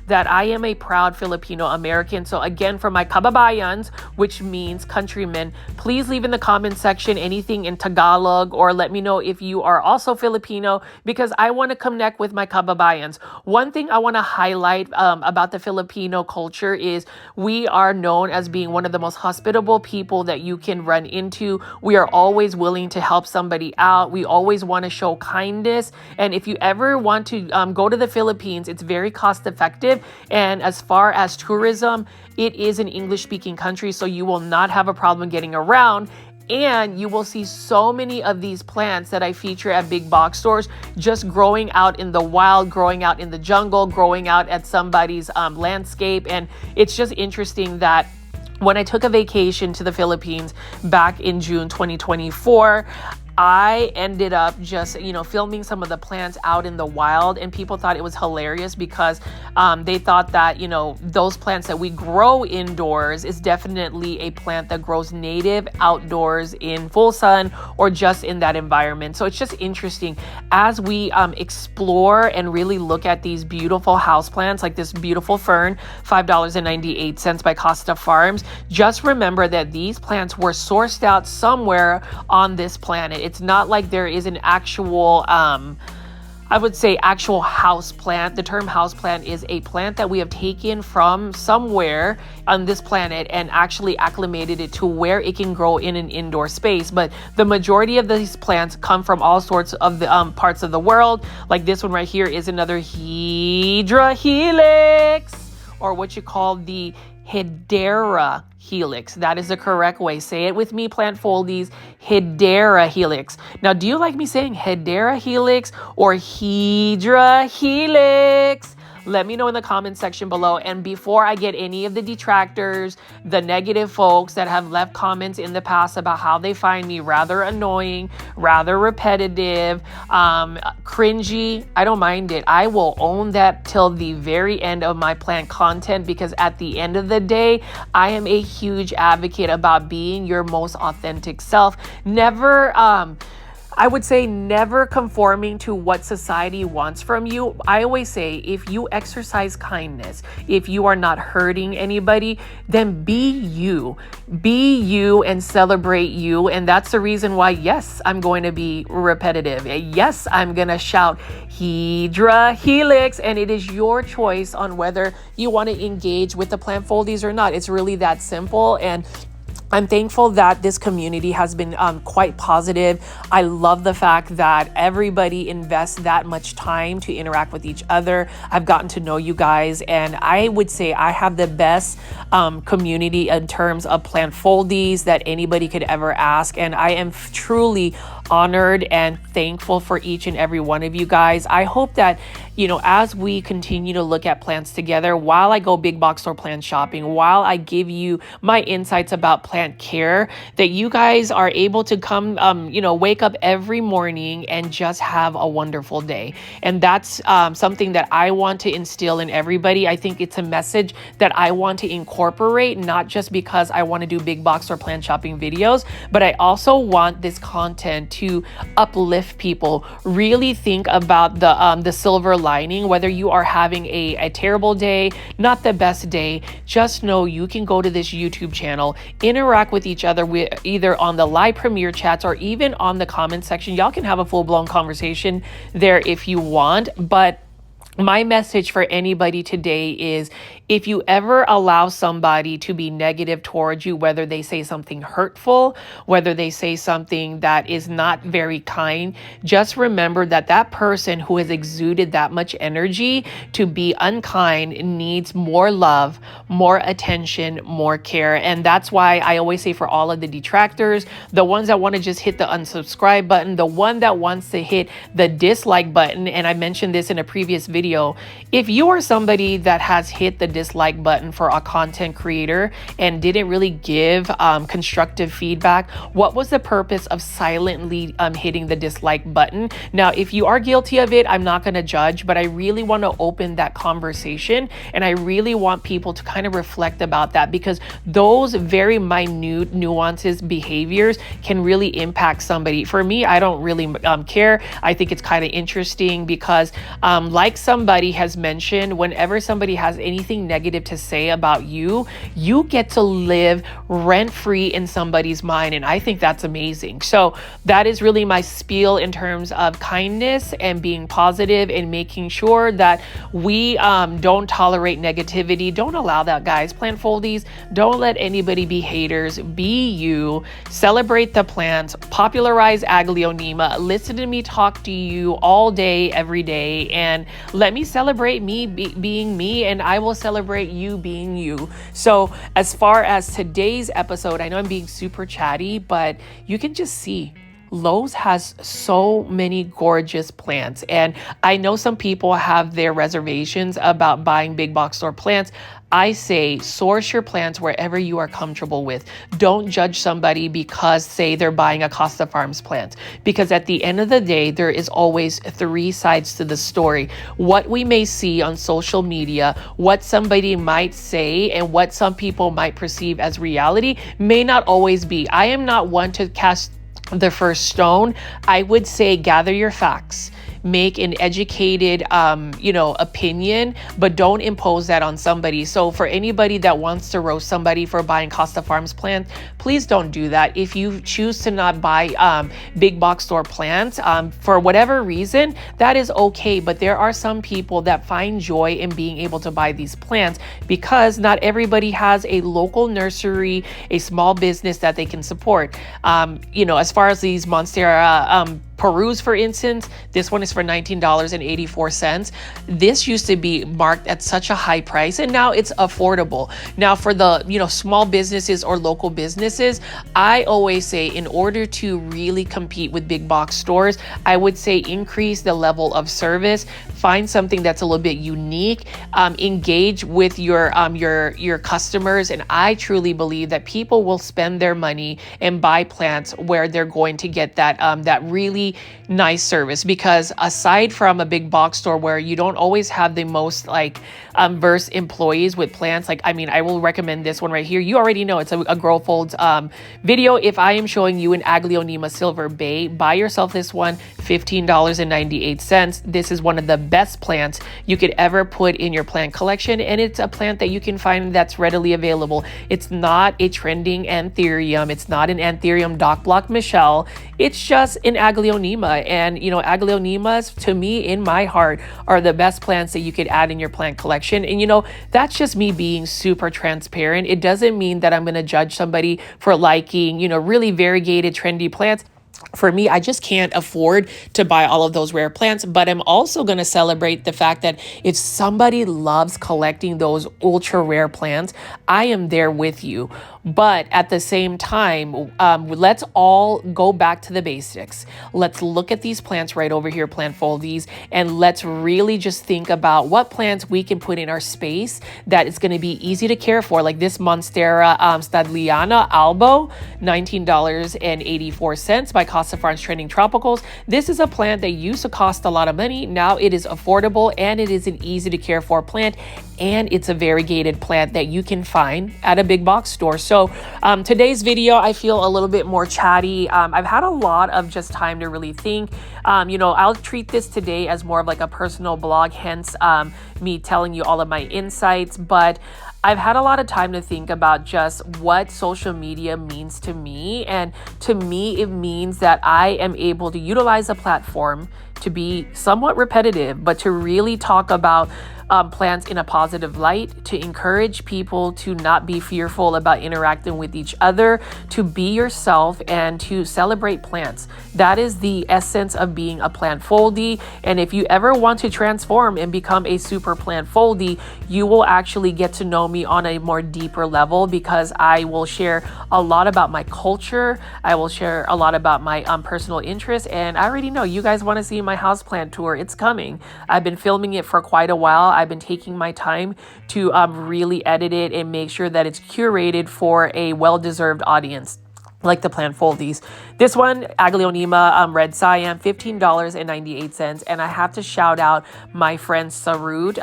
that I am a proud Filipino American. So again, for my kababayans, which means countrymen, please leave in the comment section anything in Tagalog or let me know if you are also Filipino because I want to connect with my kababayans. One thing I want to highlight about the Filipino culture is we are known as being one of the most hospitable people that you can run into. We are always willing to help somebody out. We always want to show kindness. And if you ever want to go to the Philippines, it's very cost effective, and as far as tourism, it is an English speaking country, so you will not have a problem getting around. And you will see so many of these plants that I feature at big box stores just growing out in the wild, growing out in the jungle, growing out at somebody's landscape. And it's just interesting that when I took a vacation to the Philippines back in June 2024, I ended up just, filming some of the plants out in the wild, and people thought it was hilarious because they thought that, those plants that we grow indoors is definitely a plant that grows native outdoors in full sun or just in that environment. So it's just interesting as we explore and really look at these beautiful house plants like this beautiful fern, $5.98 by Costa Farms. Just remember that these plants were sourced out somewhere on this planet. It's not like there is an actual, I would say actual house plant. The term house plant is a plant that we have taken from somewhere on this planet and actually acclimated it to where it can grow in an indoor space. But the majority of these plants come from all sorts of the parts of the world. Like this one right here is another Hydra Helix, or what you call the Hedera Helix. That is the correct way. Say it with me, plant foldies. Hedera Helix. Now, do you like me saying Hedera Helix or Hydra Helix? Let me know in the comment section below. And before I get any of the detractors, the negative folks that have left comments in the past about how they find me rather annoying, rather repetitive, cringy, I don't mind it. I will own that till the very end of my plant content because at the end of the day, I am a huge advocate about being your most authentic self. I would say never conforming to what society wants from you. I always say if you exercise kindness, if you are not hurting anybody, then be you. Be you and celebrate you. And that's the reason why, yes, I'm going to be repetitive. Yes, I'm going to shout Hydra Helix. And it is your choice on whether you want to engage with the plant foldies or not. It's really that simple. And I'm thankful that this community has been quite positive. I love the fact that everybody invests that much time to interact with each other. I've gotten to know you guys, and I would say I have the best community in terms of plant foldies that anybody could ever ask. And I am truly honored and thankful for each and every one of you guys. I hope that, as we continue to look at plants together, while I go big box store plant shopping, while I give you my insights about plant care, that you guys are able to come, wake up every morning and just have a wonderful day. And that's something that I want to instill in everybody. I think it's a message that I want to incorporate, not just because I want to do big box or plant shopping videos, but I also want this content to uplift people. Really think about the silver lining, whether you are having a terrible day, not the best day. Just know you can go to this YouTube channel, interact with each other with either on the live premiere chats or even on the comment section. Y'all can have a full-blown conversation there if you want, but my message for anybody today is, if you ever allow somebody to be negative towards you, whether they say something hurtful, whether they say something that is not very kind, just remember that that person who has exuded that much energy to be unkind needs more love, more attention, more care. And that's why I always say, for all of the detractors, the ones that want to just hit the unsubscribe button, the one that wants to hit the dislike button, and I mentioned this in a previous video, if you are somebody that has hit the dislike button for a content creator and didn't really give constructive feedback, what was the purpose of silently hitting the dislike button? Now, if you are guilty of it, I'm not going to judge, but I really want to open that conversation, and I really want people to kind of reflect about that, because those very minute nuances, behaviors can really impact somebody. For me, I don't really care. I think it's kind of interesting because like somebody has mentioned, whenever somebody has anything negative to say about you, you get to live rent-free in somebody's mind. And I think that's amazing. So that is really my spiel in terms of kindness and being positive and making sure that we don't tolerate negativity. Don't allow that, guys. Plant foldies, don't let anybody be haters. Be you. Celebrate the plants. Popularize Aglaonema. Listen to me talk to you all day, every day, and let me celebrate me being me, and I will celebrate you being you. So as far as today's episode, I know I'm being super chatty, but you can just see Lowe's has so many gorgeous plants, and I know some people have their reservations about buying big box store plants. I say source your plants wherever you are comfortable with. Don't judge somebody because, say, they're buying a Costa Farms plant, because at the end of the day, there is always three sides to the story. What we may see on social media, what somebody might say, and what some people might perceive as reality may not always be. I am not one to cast the first stone. I would say gather your facts. Make an educated, opinion, but don't impose that on somebody. So for anybody that wants to roast somebody for buying Costa Farms plants, please don't do that. If you choose to not buy big box store plants for whatever reason, that is okay. But there are some people that find joy in being able to buy these plants, because not everybody has a local nursery, a small business that they can support. As far as these Monstera Perus, for instance, this one is for $19.84. This used to be marked at such a high price, and now it's affordable. Now for the, small businesses or local businesses, I always say, in order to really compete with big box stores, I would say increase the level of service, find something that's a little bit unique, engage with your customers. And I truly believe that people will spend their money and buy plants where they're going to get that really nice service. Because aside from a big box store where you don't always have the most versed employees with plants, I will recommend this one right here. You already know it's a Grow Folds video. If I am showing you an Aglaonema Silver Bay, buy yourself this one, $15.98. This is one of the best plants you could ever put in your plant collection, and it's a plant that you can find that's readily available. It's not a trending Anthurium. It's not an Anthurium Doc Block Michelle. It's just an Aglaonema. And Aglaonemas, to me, in my heart, are the best plants that you could add in your plant collection. And that's just me being super transparent. It doesn't mean that I'm going to judge somebody for liking really variegated, trendy plants. For me, I just can't afford to buy all of those rare plants, but I'm also going to celebrate the fact that if somebody loves collecting those ultra rare plants, I am there with you. But at the same time, let's all go back to the basics. Let's look at these plants right over here, plant foldies, and let's really just think about what plants we can put in our space that is going to be easy to care for. Like this Monstera Stadliana Albo, $19.84 by Casa Farms Trending Tropicals. This is a plant that used to cost a lot of money. Now it is affordable and it is an easy to care for plant, and it's a variegated plant that you can find at a big box store. So today's video, I feel a little bit more chatty. I've had a lot of just time to really think. I'll treat this today as more of like a personal blog, hence me telling you all of my insights. But I've had a lot of time to think about just what social media means to me. And to me, it means that I am able to utilize a platform to be somewhat repetitive, but to really talk about plants in a positive light, to encourage people to not be fearful about interacting with each other, to be yourself, and to celebrate plants. That is the essence of being a plant foldie. And if you ever want to transform and become a super plant foldie, you will actually get to know me on a more deeper level, because I will share a lot about my culture. I will share a lot about my personal interests. And I already know you guys want to see my houseplant tour. It's coming. I've been filming it for quite a while. I've been taking my time to really edit it and make sure that it's curated for a well-deserved audience, like the plant foldies. This one, Aglaonema Red Siam, $15.98. And I have to shout out my friend Sarud,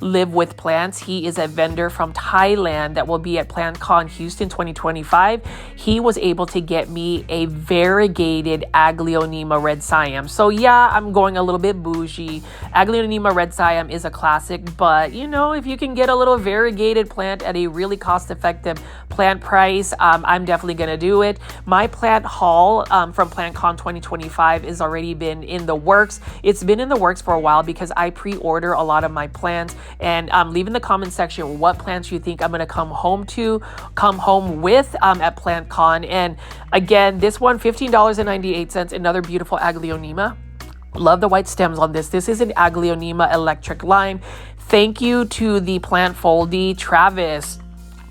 Live With Plants. He is a vendor from Thailand that will be at PlantCon Houston 2025. He was able to get me a variegated Aglaonema Red Siam. So yeah, I'm going a little bit bougie. Aglaonema Red Siam is a classic, but if you can get a little variegated plant at a really cost-effective plant price, I'm definitely going to do it. My plant haul from PlantCon 2025 has already been in the works. It's been in the works for a while because I pre-order a lot of my plants. And leave in the comment section what plants you think I'm going to come home with at PlantCon. And again, this one, $15.98, another beautiful Aglaonema. Love the white stems on this. This is an Aglaonema Electric Lime. Thank you to the plant foldie, Travis,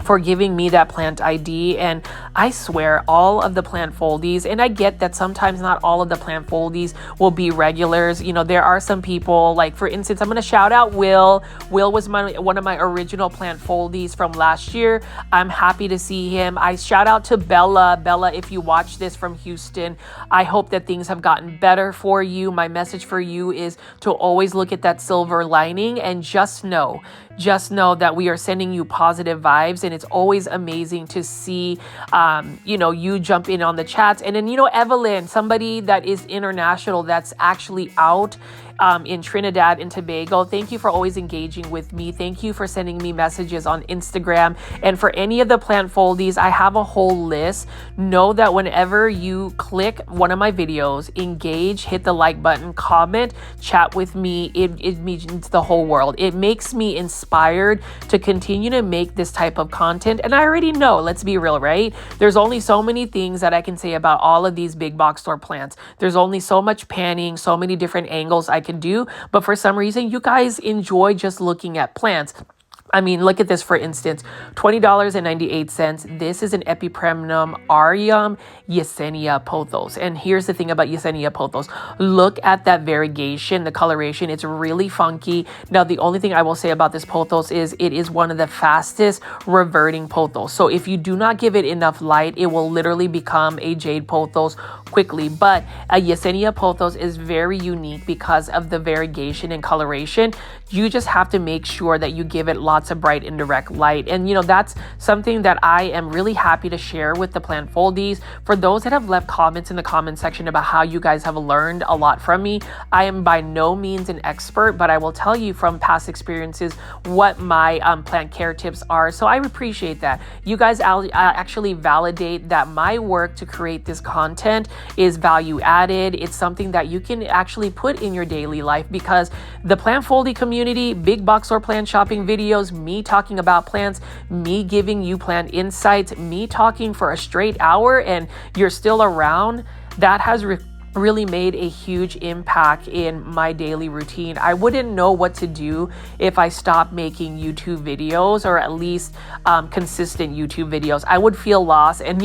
for giving me that plant ID. And I swear all of the plant foldies, and I get that sometimes not all of the plant foldies will be regulars. There are some people, like for instance, I'm going to shout out Will. Will was one of my original plant foldies from last year. I'm happy to see him. I shout out to Bella. Bella, if you watch this from Houston, I hope that things have gotten better for you. My message for you is to always look at that silver lining and just know that we are sending you positive vibes. And it's always amazing to see, you jump in on the chats. And then, Evelyn, somebody that is international, that's actually out in Trinidad and Tobago. Thank you for always engaging with me. Thank you for sending me messages on Instagram. And for any of the plant foldies, I have a whole list. Know that whenever you click one of my videos, engage, hit the like button, comment, chat with me, it means the whole world. It makes me inspired to continue to make this type of content. And I already know, let's be real, right? There's only so many things that I can say about all of these big box store plants. There's only so much panning, so many different angles I can do, but for some reason you guys enjoy just looking at plants. I mean, look at this, for instance, $20.98. This is an Epipremnum Aureum Yesenia pothos. And here's the thing about Yesenia pothos. Look at that variegation, the coloration. It's really funky. Now, the only thing I will say about this pothos is it is one of the fastest reverting pothos. So if you do not give it enough light, it will literally become a jade pothos quickly. But a Yesenia pothos is very unique because of the variegation and coloration. You just have to make sure that you give it lots of bright indirect light. And that's something that I am really happy to share with the plant foldies. For those that have left comments in the comment section about how you guys have learned a lot from me, I am by no means an expert, but I will tell you from past experiences what my plant care tips are. So I appreciate that. You guys actually validate that my work to create this content is value added. It's something that you can actually put in your daily life, because the plant foldie community, big box store plant shopping videos, me talking about plants, me giving you plant insights, me talking for a straight hour and you're still around, that has really made a huge impact in my daily routine. I wouldn't know what to do if I stopped making YouTube videos, or at least consistent YouTube videos. I would feel lost. And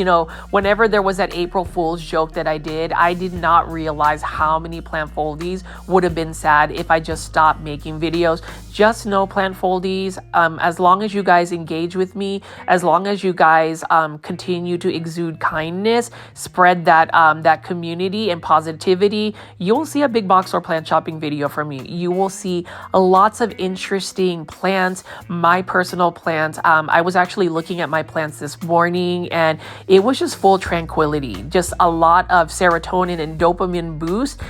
whenever there was that April Fool's joke that I did not realize how many plant foldies would have been sad if I just stopped making videos. Just know, plant foldies, as long as you guys engage with me, as long as you guys continue to exude kindness, spread that community and positivity, you'll see a big box or plant shopping video from me. You will see lots of interesting plants, my personal plants. I was actually looking at my plants this morning, and it was just full tranquility, just a lot of serotonin and dopamine boost.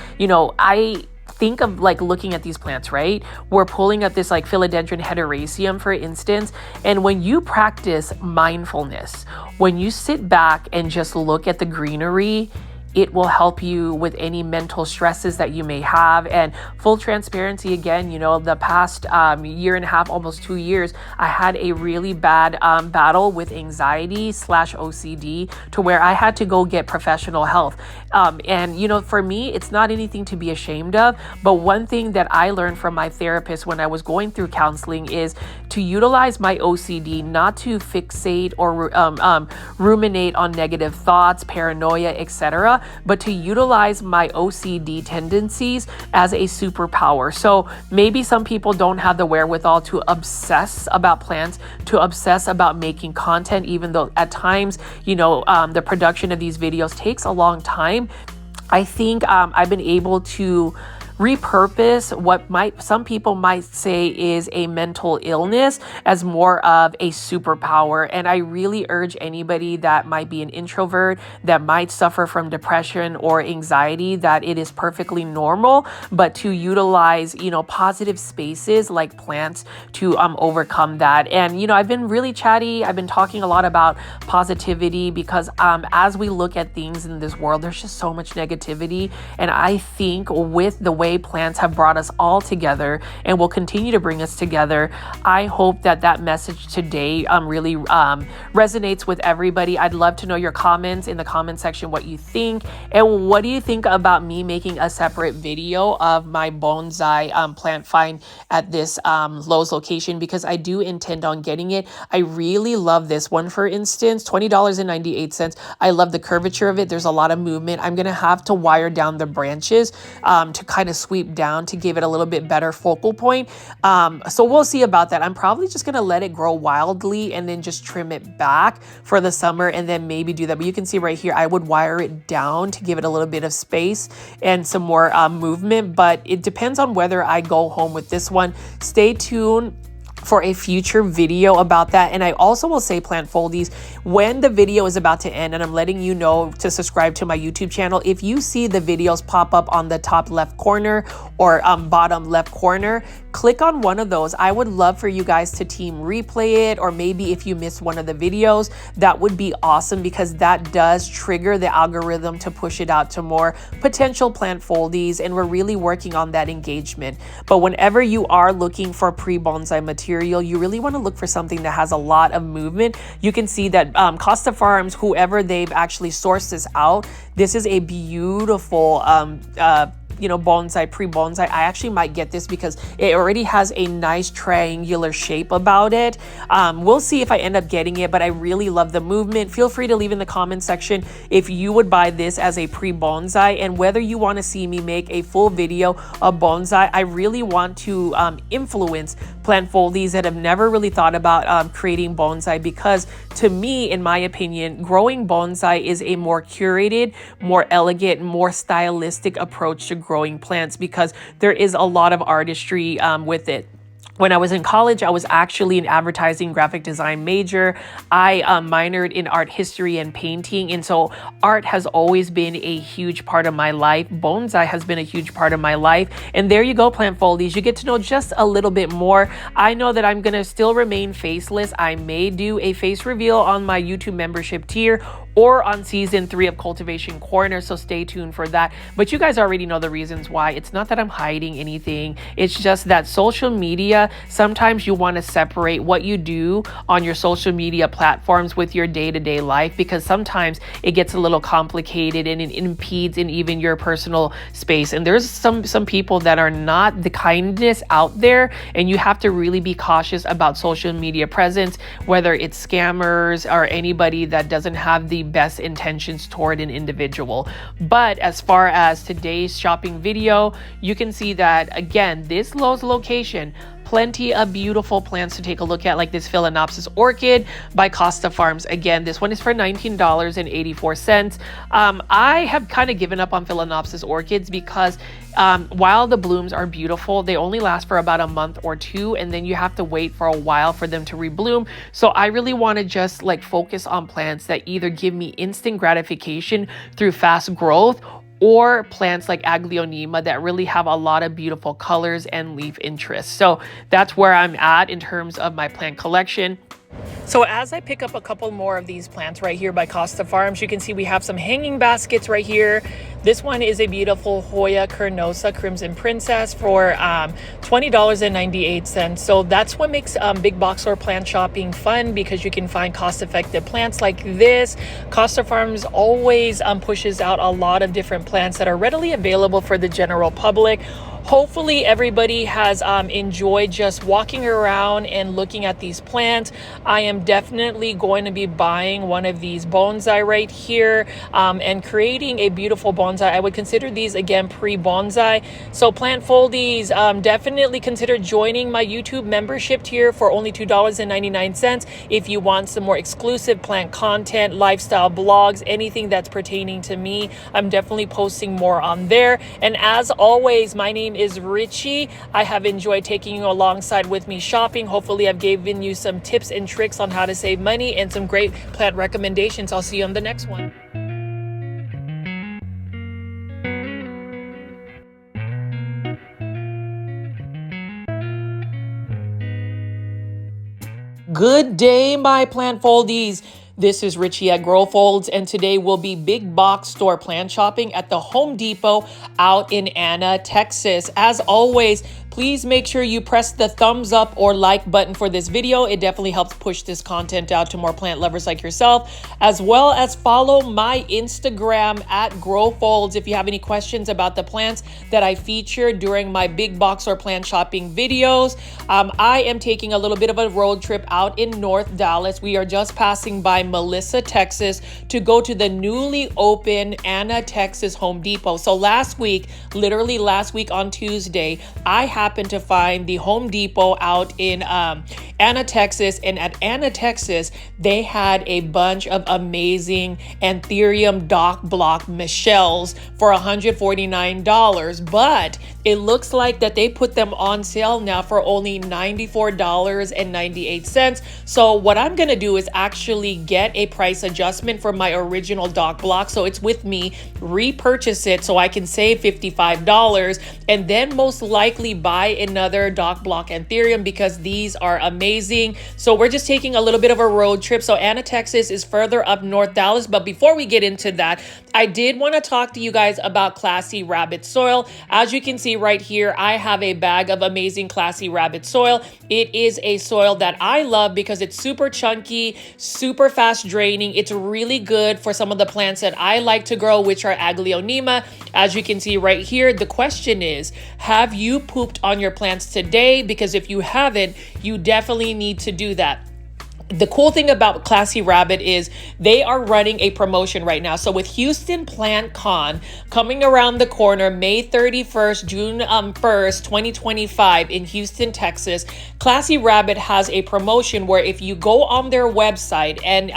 I think of looking at these plants, right? We're pulling up this philodendron heteroraceum, for instance. And when you practice mindfulness, when you sit back and just look at the greenery, it will help you with any mental stresses that you may have. And full transparency, again, the past year and a half, almost 2 years, I had a really bad battle with anxiety / OCD, to where I had to go get professional health. And for me, it's not anything to be ashamed of. But one thing that I learned from my therapist when I was going through counseling is to utilize my OCD, not to fixate or ruminate on negative thoughts, paranoia, etc., but to utilize my OCD tendencies as a superpower. So maybe some people don't have the wherewithal to obsess about plants, to obsess about making content, even though at times, the production of these videos takes a long time. I think I've been able to repurpose what some people might say is a mental illness as more of a superpower. And I really urge anybody that might be an introvert, that might suffer from depression or anxiety, that it is perfectly normal, but to utilize, positive spaces like plants to overcome that. And, I've been really chatty. I've been talking a lot about positivity because as we look at things in this world, there's just so much negativity. And I think with the way plants have brought us all together and will continue to bring us together, I hope that message today really resonates with everybody. I'd love to know your comments in the comment section, what you think, and what do you think about me making a separate video of my bonsai plant find at this Lowe's location, because I do intend on getting it. I really love this one, for instance, $20.98. I love the curvature of it. There's a lot of movement. I'm gonna have to wire down the branches to kind of sweep down to give it a little bit better focal point. So we'll see about that. I'm probably just gonna let it grow wildly and then just trim it back for the summer and then maybe do that. But you can see right here, I would wire it down to give it a little bit of space and some more movement, but it depends on whether I go home with this one. Stay tuned for a future video about that. And I also will say, plant foldies, when the video is about to end and I'm letting you know to subscribe to my YouTube channel, if you see the videos pop up on the top left corner or bottom left corner, click on one of those. I would love for you guys to team replay it, or maybe if you missed one of the videos, that would be awesome, because that does trigger the algorithm to push it out to more potential plant foldies, and we're really working on that engagement. But whenever you are looking for pre-bonsai material, you really want to look for something that has a lot of movement. You can see that Costa Farms, whoever they've actually sourced this out, this is a beautiful bonsai, pre-bonsai. I actually might get this because it already has a nice triangular shape about it. We'll see if I end up getting it, but I really love the movement. Feel free to leave in the comment section if you would buy this as a pre-bonsai, and whether you want to see me make a full video of bonsai. I really want to influence plant foldies that have never really thought about creating bonsai, because to me, in my opinion, growing bonsai is a more curated, more elegant, more stylistic approach to growing plants, because there is a lot of artistry with it. When I was in college, I was actually an advertising graphic design major. I minored in art history and painting. And so art has always been a huge part of my life. Bonsai has been a huge part of my life. And there you go, plant foldies. You get to know just a little bit more. I know that I'm going to still remain faceless. I may do a face reveal on my YouTube membership tier, or on season 3 of Cultivation Corner, so stay tuned for that. But you guys already know the reasons why. It's not that I'm hiding anything. It's just that social media, sometimes you want to separate what you do on your social media platforms with your day-to-day life, because sometimes it gets a little complicated and it impedes in even your personal space. And there's some people that are not the kindness out there, and you have to really be cautious about social media presence, whether it's scammers or anybody that doesn't have the best intentions toward an individual. But as far as today's shopping video, you can see that again, this Lowe's location, plenty of beautiful plants to take a look at, like this Phalaenopsis orchid by Costa Farms. Again, this one is for $19.84. I have kind of given up on Phalaenopsis orchids because while the blooms are beautiful, they only last for about a month or two, and then you have to wait for a while for them to rebloom. So I really want to just like focus on plants that either give me instant gratification through fast growth, or plants like Aglaonema that really have a lot of beautiful colors and leaf interest. So that's where I'm at in terms of my plant collection. So as I pick up a couple more of these plants right here by Costa Farms, you can see we have some hanging baskets right here. This one is a beautiful Hoya carnosa Crimson Princess for $20.98. So that's what makes big box store plant shopping fun, because you can find cost-effective plants like this. Costa Farms always pushes out a lot of different plants that are readily available for the general public. Hopefully everybody has enjoyed just walking around and looking at these plants. I am definitely going to be buying one of these bonsai right here and creating a beautiful bonsai. I would consider these again pre-bonsai. So plant foldies, definitely consider joining my YouTube membership tier for only $2.99 if you want some more exclusive plant content, lifestyle blogs, anything that's pertaining to me. I'm definitely posting more on there. And as always, my name is Richie. I have enjoyed taking you alongside with me shopping. Hopefully I've given you some tips and tricks on how to save money and some great plant recommendations. I'll see you on the next one. Good day, my plant foldies. This is Richie at Grow Folds, and today we'll be big box store plant shopping at the Home Depot out in Anna, Texas. As always, please make sure you press the thumbs up or like button for this video. It definitely helps push this content out to more plant lovers like yourself, as well as follow my Instagram at Grow Folds if you have any questions about the plants that I feature during my big box or plant shopping videos. I am taking a little bit of a road trip out in North Dallas. We are just passing by Melissa, Texas, to go to the newly open Anna, Texas Home Depot. So literally last week on Tuesday, I happened to find the Home Depot out in Anna, Texas. And at Anna, Texas, they had a bunch of amazing Anthurium Doc Block Michelles for $149. But it looks like that they put them on sale now for only $94.98. So what I'm going to do is actually get a price adjustment for my original Doc Block. So it's with me, repurchase it so I can save $55 and then most likely buy another Doc Block Anthurium because these are amazing. So we're just taking a little bit of a road trip. So Anna, Texas is further up North Dallas. But before we get into that, I did want to talk to you guys about Classy Rabbit soil. As you can see right here, I have a bag of amazing Classy Rabbit soil. It is a soil that I love because it's super chunky, super fast draining. It's really good for some of the plants that I like to grow, which are Aglaonema. As you can see right here, the question is, have you pooped on your plants today? Because if you haven't, you definitely need to do that. The cool thing about Classy Rabbit is they are running a promotion right now. So with Houston Plant Con coming around the corner, May 31st, June 1st, 2025 in Houston, Texas, Classy Rabbit has a promotion where if you go on their website and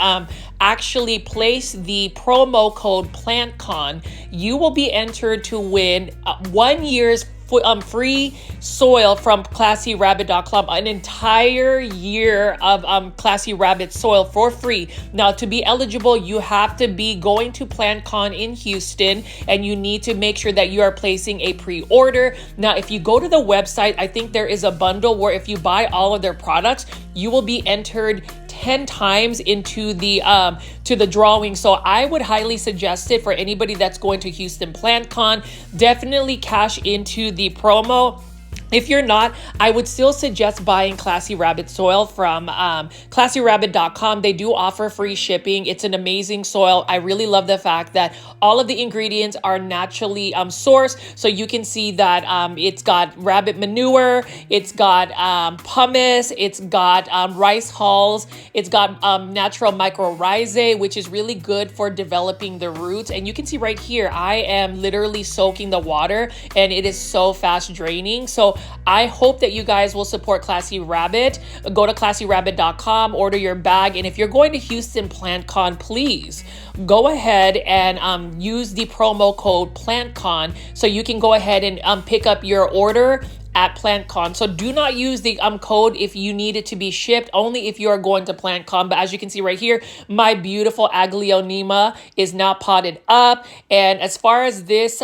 actually place the promo code PlantCon, you will be entered to win 1 year's free soil from ClassyRabbit.com, an entire year of Classy Rabbit soil for free. Now, to be eligible, you have to be going to PlantCon in Houston, and you need to make sure that you are placing a pre-order. Now, if you go to the website, I think there is a bundle where if you buy all of their products, you will be entered 10 times into the to the drawing. So I would highly suggest it for anybody that's going to Houston PlantCon. Definitely cash into the promo. If you're not, I would still suggest buying Classy Rabbit soil from classyrabbit.com. They do offer free shipping. It's an amazing soil. I really love the fact that all of the ingredients are naturally sourced. So you can see that it's got rabbit manure, it's got pumice, it's got rice hulls, it's got natural mycorrhizae, which is really good for developing the roots. And you can see right here, I am literally soaking the water and it is so fast draining. So I hope that you guys will support Classy Rabbit. Go to classyrabbit.com, order your bag. And if you're going to Houston PlantCon, please go ahead and use the promo code PlantCon so you can go ahead and pick up your order at PlantCon. So do not use the code if you need it to be shipped, only if you are going to PlantCon. But as you can see right here, my beautiful Aglaonema is now potted up. And as far as this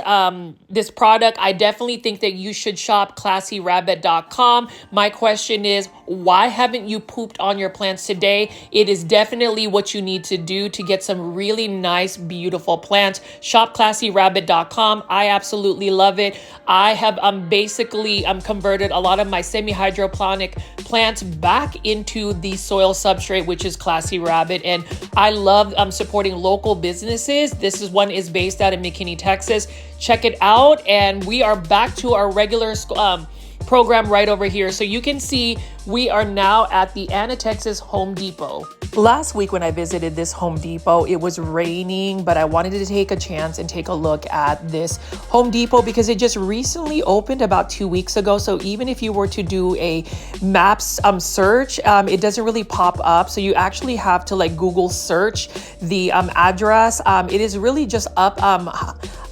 this product, I definitely think that you should shop classyrabbit.com. My question is, why haven't you pooped on your plants today? It is definitely what you need to do to get some really nice, beautiful plants. Shop classyrabbit.com. I absolutely love it. I have basically converted a lot of my semi-hydroponic plants back into the soil substrate, which is Classy Rabbit. And I love supporting local businesses. This one is based out of McKinney, Texas. Check it out. And we are back to our regular program right over here. So you can see we are now at the Anna, Texas Home Depot. Last week when I visited this Home Depot, it was raining, but I wanted to take a chance and take a look at this Home Depot because it just recently opened about 2 weeks ago. So even if you were to do a maps search, it doesn't really pop up. So you actually have to like Google search the address. It is really just up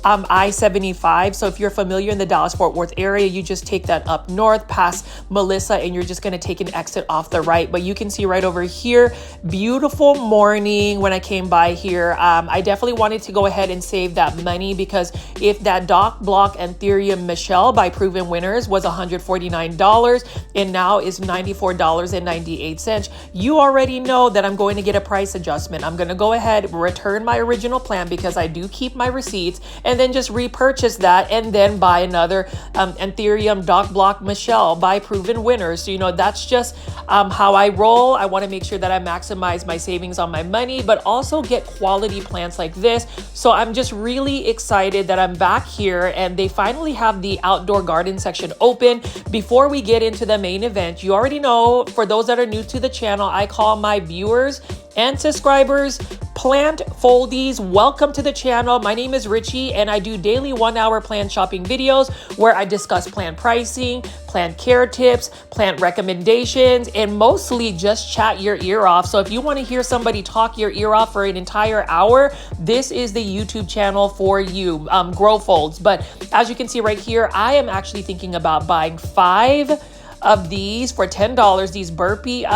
I-75. So if you're familiar in the Dallas-Fort Worth area, you just take that up north past Melissa and you're just going to take an exit off the right. But you can see right over here, beautiful morning when I came by here. I definitely wanted to go ahead and save that money because if that Doc Block Anthurium Michelle by Proven Winners was $149 and now is $94.98, you already know that I'm going to get a price adjustment. I'm going to go ahead, return my original plan because I do keep my receipts, and then just repurchase that and then buy another Anthurium Doc Block Michelle by Proven Winners. So, you know, that's just how I roll. I want to make sure that I maximize my savings on my money, but also get quality plants like this. So I'm just really excited that I'm back here and they finally have the outdoor garden section open. Before we get into the main event, you already know, for those that are new to the channel, I call my viewers and subscribers plant foldies. Welcome to the channel. My name is Richie and I do daily 1-hour plant shopping videos where I discuss plant pricing, plant care tips, plant recommendations, and mostly just chat your ear off. So if you want to hear somebody talk your ear off for an entire hour, this is the YouTube channel for you, Grow Folds. But as you can see right here, I am actually thinking about buying 5 of these for $10, these burpee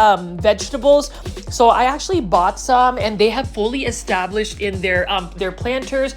vegetables. So I actually bought some and they have fully established in their planters.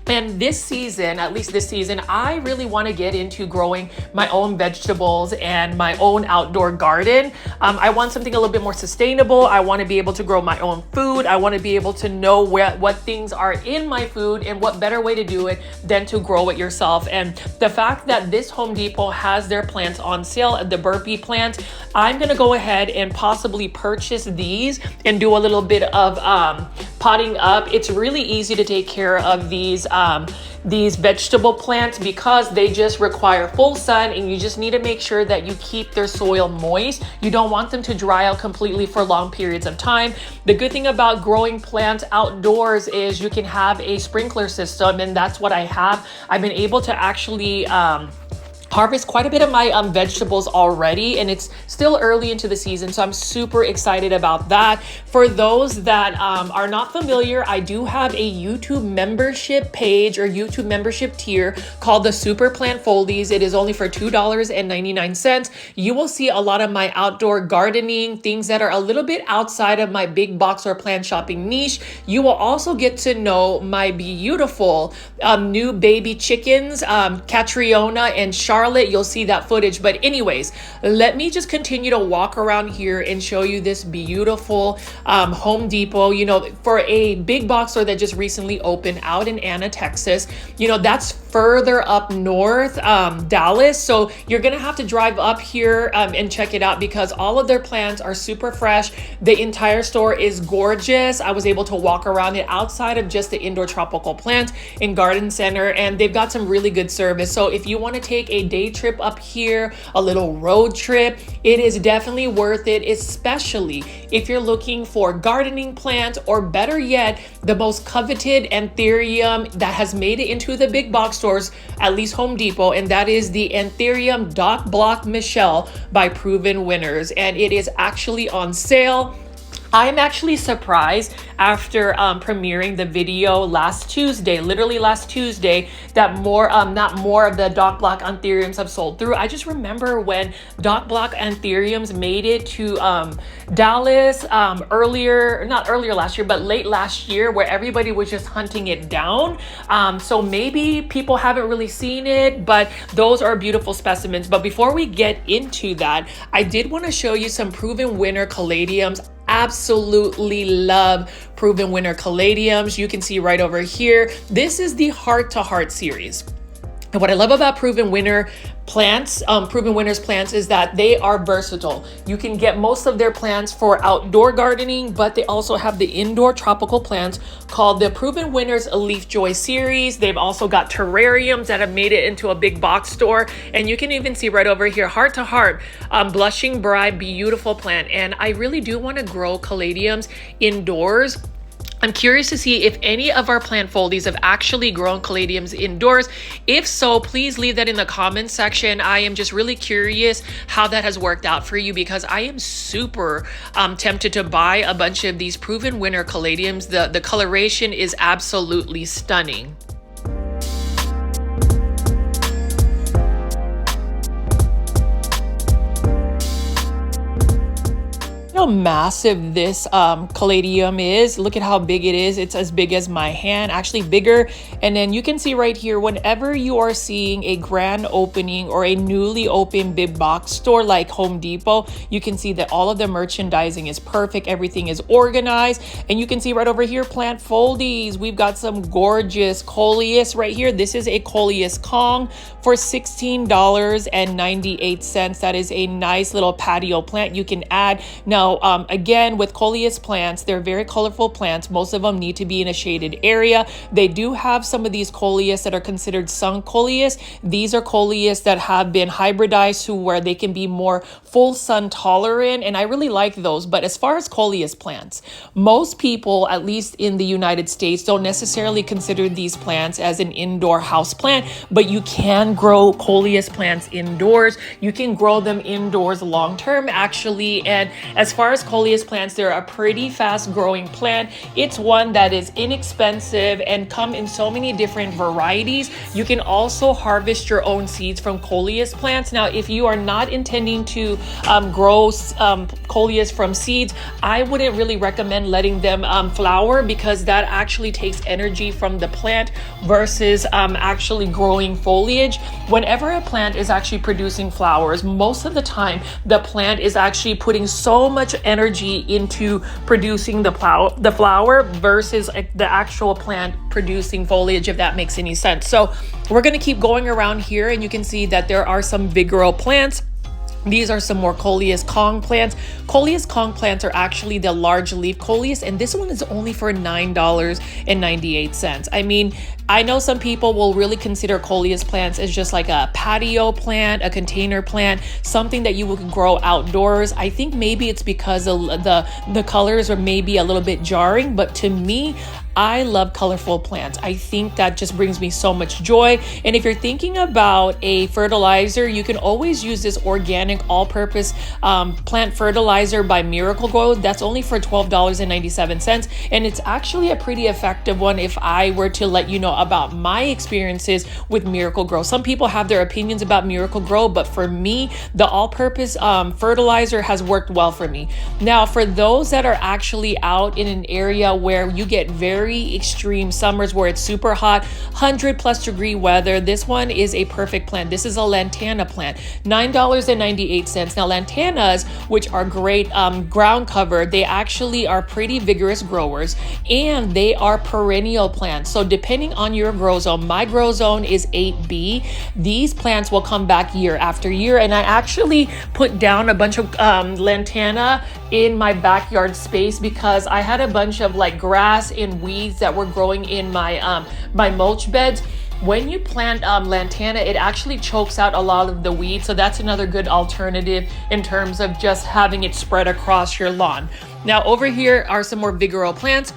And this season, at least this season, I really want to get into growing my own vegetables and my own outdoor garden. I want something a little bit more sustainable. I want to be able to grow my own food. I want to be able to know what things are in my food, and what better way to do it than to grow it yourself. And the fact that this Home Depot has their plants on sale, the burpee plants, I'm going to go ahead and possibly purchase these and do a little bit of potting up. It's really easy to take care of these vegetable plants because they just require full sun, and you just need to make sure that you keep their soil moist. You don't want them to dry out completely for long periods of time. The good thing about growing plants outdoors is you can have a sprinkler system, and that's what I have. I've been able to actually harvest quite a bit of my vegetables already, and it's still early into the season, so I'm super excited about that. For those that are not familiar, I do have a YouTube membership page or YouTube membership tier called the Super Plant Foldies. It is only for $2.99. You will see a lot of my outdoor gardening, things that are a little bit outside of my big box or plant shopping niche. You will also get to know my beautiful new baby chickens, Catriona and Charlotte. Charlotte, you'll see that footage. But anyways, let me just continue to walk around here and show you this beautiful Home Depot, you know, for a big box store that just recently opened out in Anna, Texas. You know, that's further up north, Dallas. So you're gonna have to drive up here and check it out because all of their plants are super fresh. The entire store is gorgeous. I was able to walk around it outside of just the indoor tropical plant and garden center, and they've got some really good service. So if you want to take a day trip up here, a little road trip, it is definitely worth it, especially if you're looking for gardening plants, or better yet, the most coveted Anthurium that has made it into the big box stores, at least Home Depot, and that is the Anthurium Doc Block Michelle by Proven Winners, and it is actually on sale. I'm actually surprised after premiering the video last Tuesday, literally last Tuesday, that not more of the Doc Block Anthuriums have sold through. I just remember when Doc Block Anthuriums made it to Dallas not earlier last year, but late last year, where everybody was just hunting it down. So maybe people haven't really seen it, but those are beautiful specimens. But before we get into that, I did want to show you some Proven Winner caladiums. Absolutely love Proven Winner caladiums. You can see right over here, this is the Heart to Heart series. And what I love about Proven Winner plants, Proven Winners plants, is that they are versatile. You can get most of their plants for outdoor gardening, but they also have the indoor tropical plants called the Proven Winners Leafjoy series. They've also got terrariums that have made it into a big box store. And you can even see right over here, Heart to Heart, Blushing Bride, beautiful plant. And I really do want to grow caladiums indoors. I'm curious to see if any of our plant foldies have actually grown caladiums indoors. If so, please leave that in the comments section. I am just really curious how that has worked out for you, because I am super tempted to buy a bunch of these Proven Winner caladiums. The coloration is absolutely stunning. How massive this caladium is. Look at how big it is. It's as big as my hand, actually bigger. And then you can see right here, whenever you are seeing a grand opening or a newly opened big box store like Home Depot, you can see that all of the merchandising is perfect. Everything is organized. And you can see right over here, plant foldies. We've got some gorgeous coleus right here. This is a coleus Kong for $16.98. That is a nice little patio plant you can add. Now, again, with coleus plants, they're very colorful plants. Most of them need to be in a shaded area. They do have some of these coleus that are considered sun coleus. These are coleus that have been hybridized to where they can be more full sun tolerant, and I really like those. But as far as coleus plants, most people, at least in the United States, don't necessarily consider these plants as an indoor house plant, but you can grow coleus plants indoors. You can grow them indoors long term, actually. And as far as coleus plants, they're a pretty fast growing plant. It's one that is inexpensive and come in so many different varieties. You can also harvest your own seeds from coleus plants. Now, if you are not intending to grow coleus from seeds, I wouldn't really recommend letting them flower, because that actually takes energy from the plant versus actually growing foliage. Whenever a plant is actually producing flowers, most of the time the plant is actually putting so much energy into producing the flower versus the actual plant producing foliage, if that makes any sense. So we're going to keep going around here, and you can see that there are some Vigoro plants. These are some more coleus Kong plants. Coleus Kong plants are actually the large leaf coleus, and this one is only for $9.98. I mean, I know some people will really consider coleus plants as just like a patio plant, a container plant, something that you would grow outdoors. I think maybe it's because the colors are maybe a little bit jarring, but to me, I love colorful plants. I think that just brings me so much joy. And if you're thinking about a fertilizer, you can always use this organic all-purpose plant fertilizer by Miracle-Gro. That's only for $12.97. And it's actually a pretty effective one if I were to let you know now about my experiences with Miracle-Gro. Some people have their opinions about Miracle-Gro, but for me, the all-purpose fertilizer has worked well for me. Now, for those that are actually out in an area where you get very extreme summers where it's super hot, 100+ degree weather, this one is a perfect plant. This is a lantana plant, $9.98. Now, lantanas, which are great ground cover, they actually are pretty vigorous growers, and they are perennial plants. So depending on your grow zone, my grow zone is 8B. These plants will come back year after year, and I actually put down a bunch of lantana in my backyard space because I had a bunch of like grass and weeds that were growing in my my mulch beds. When you plant lantana, it actually chokes out a lot of the weeds. So that's another good alternative in terms of just having it spread across your lawn. Now over here are some more Vigoro plants.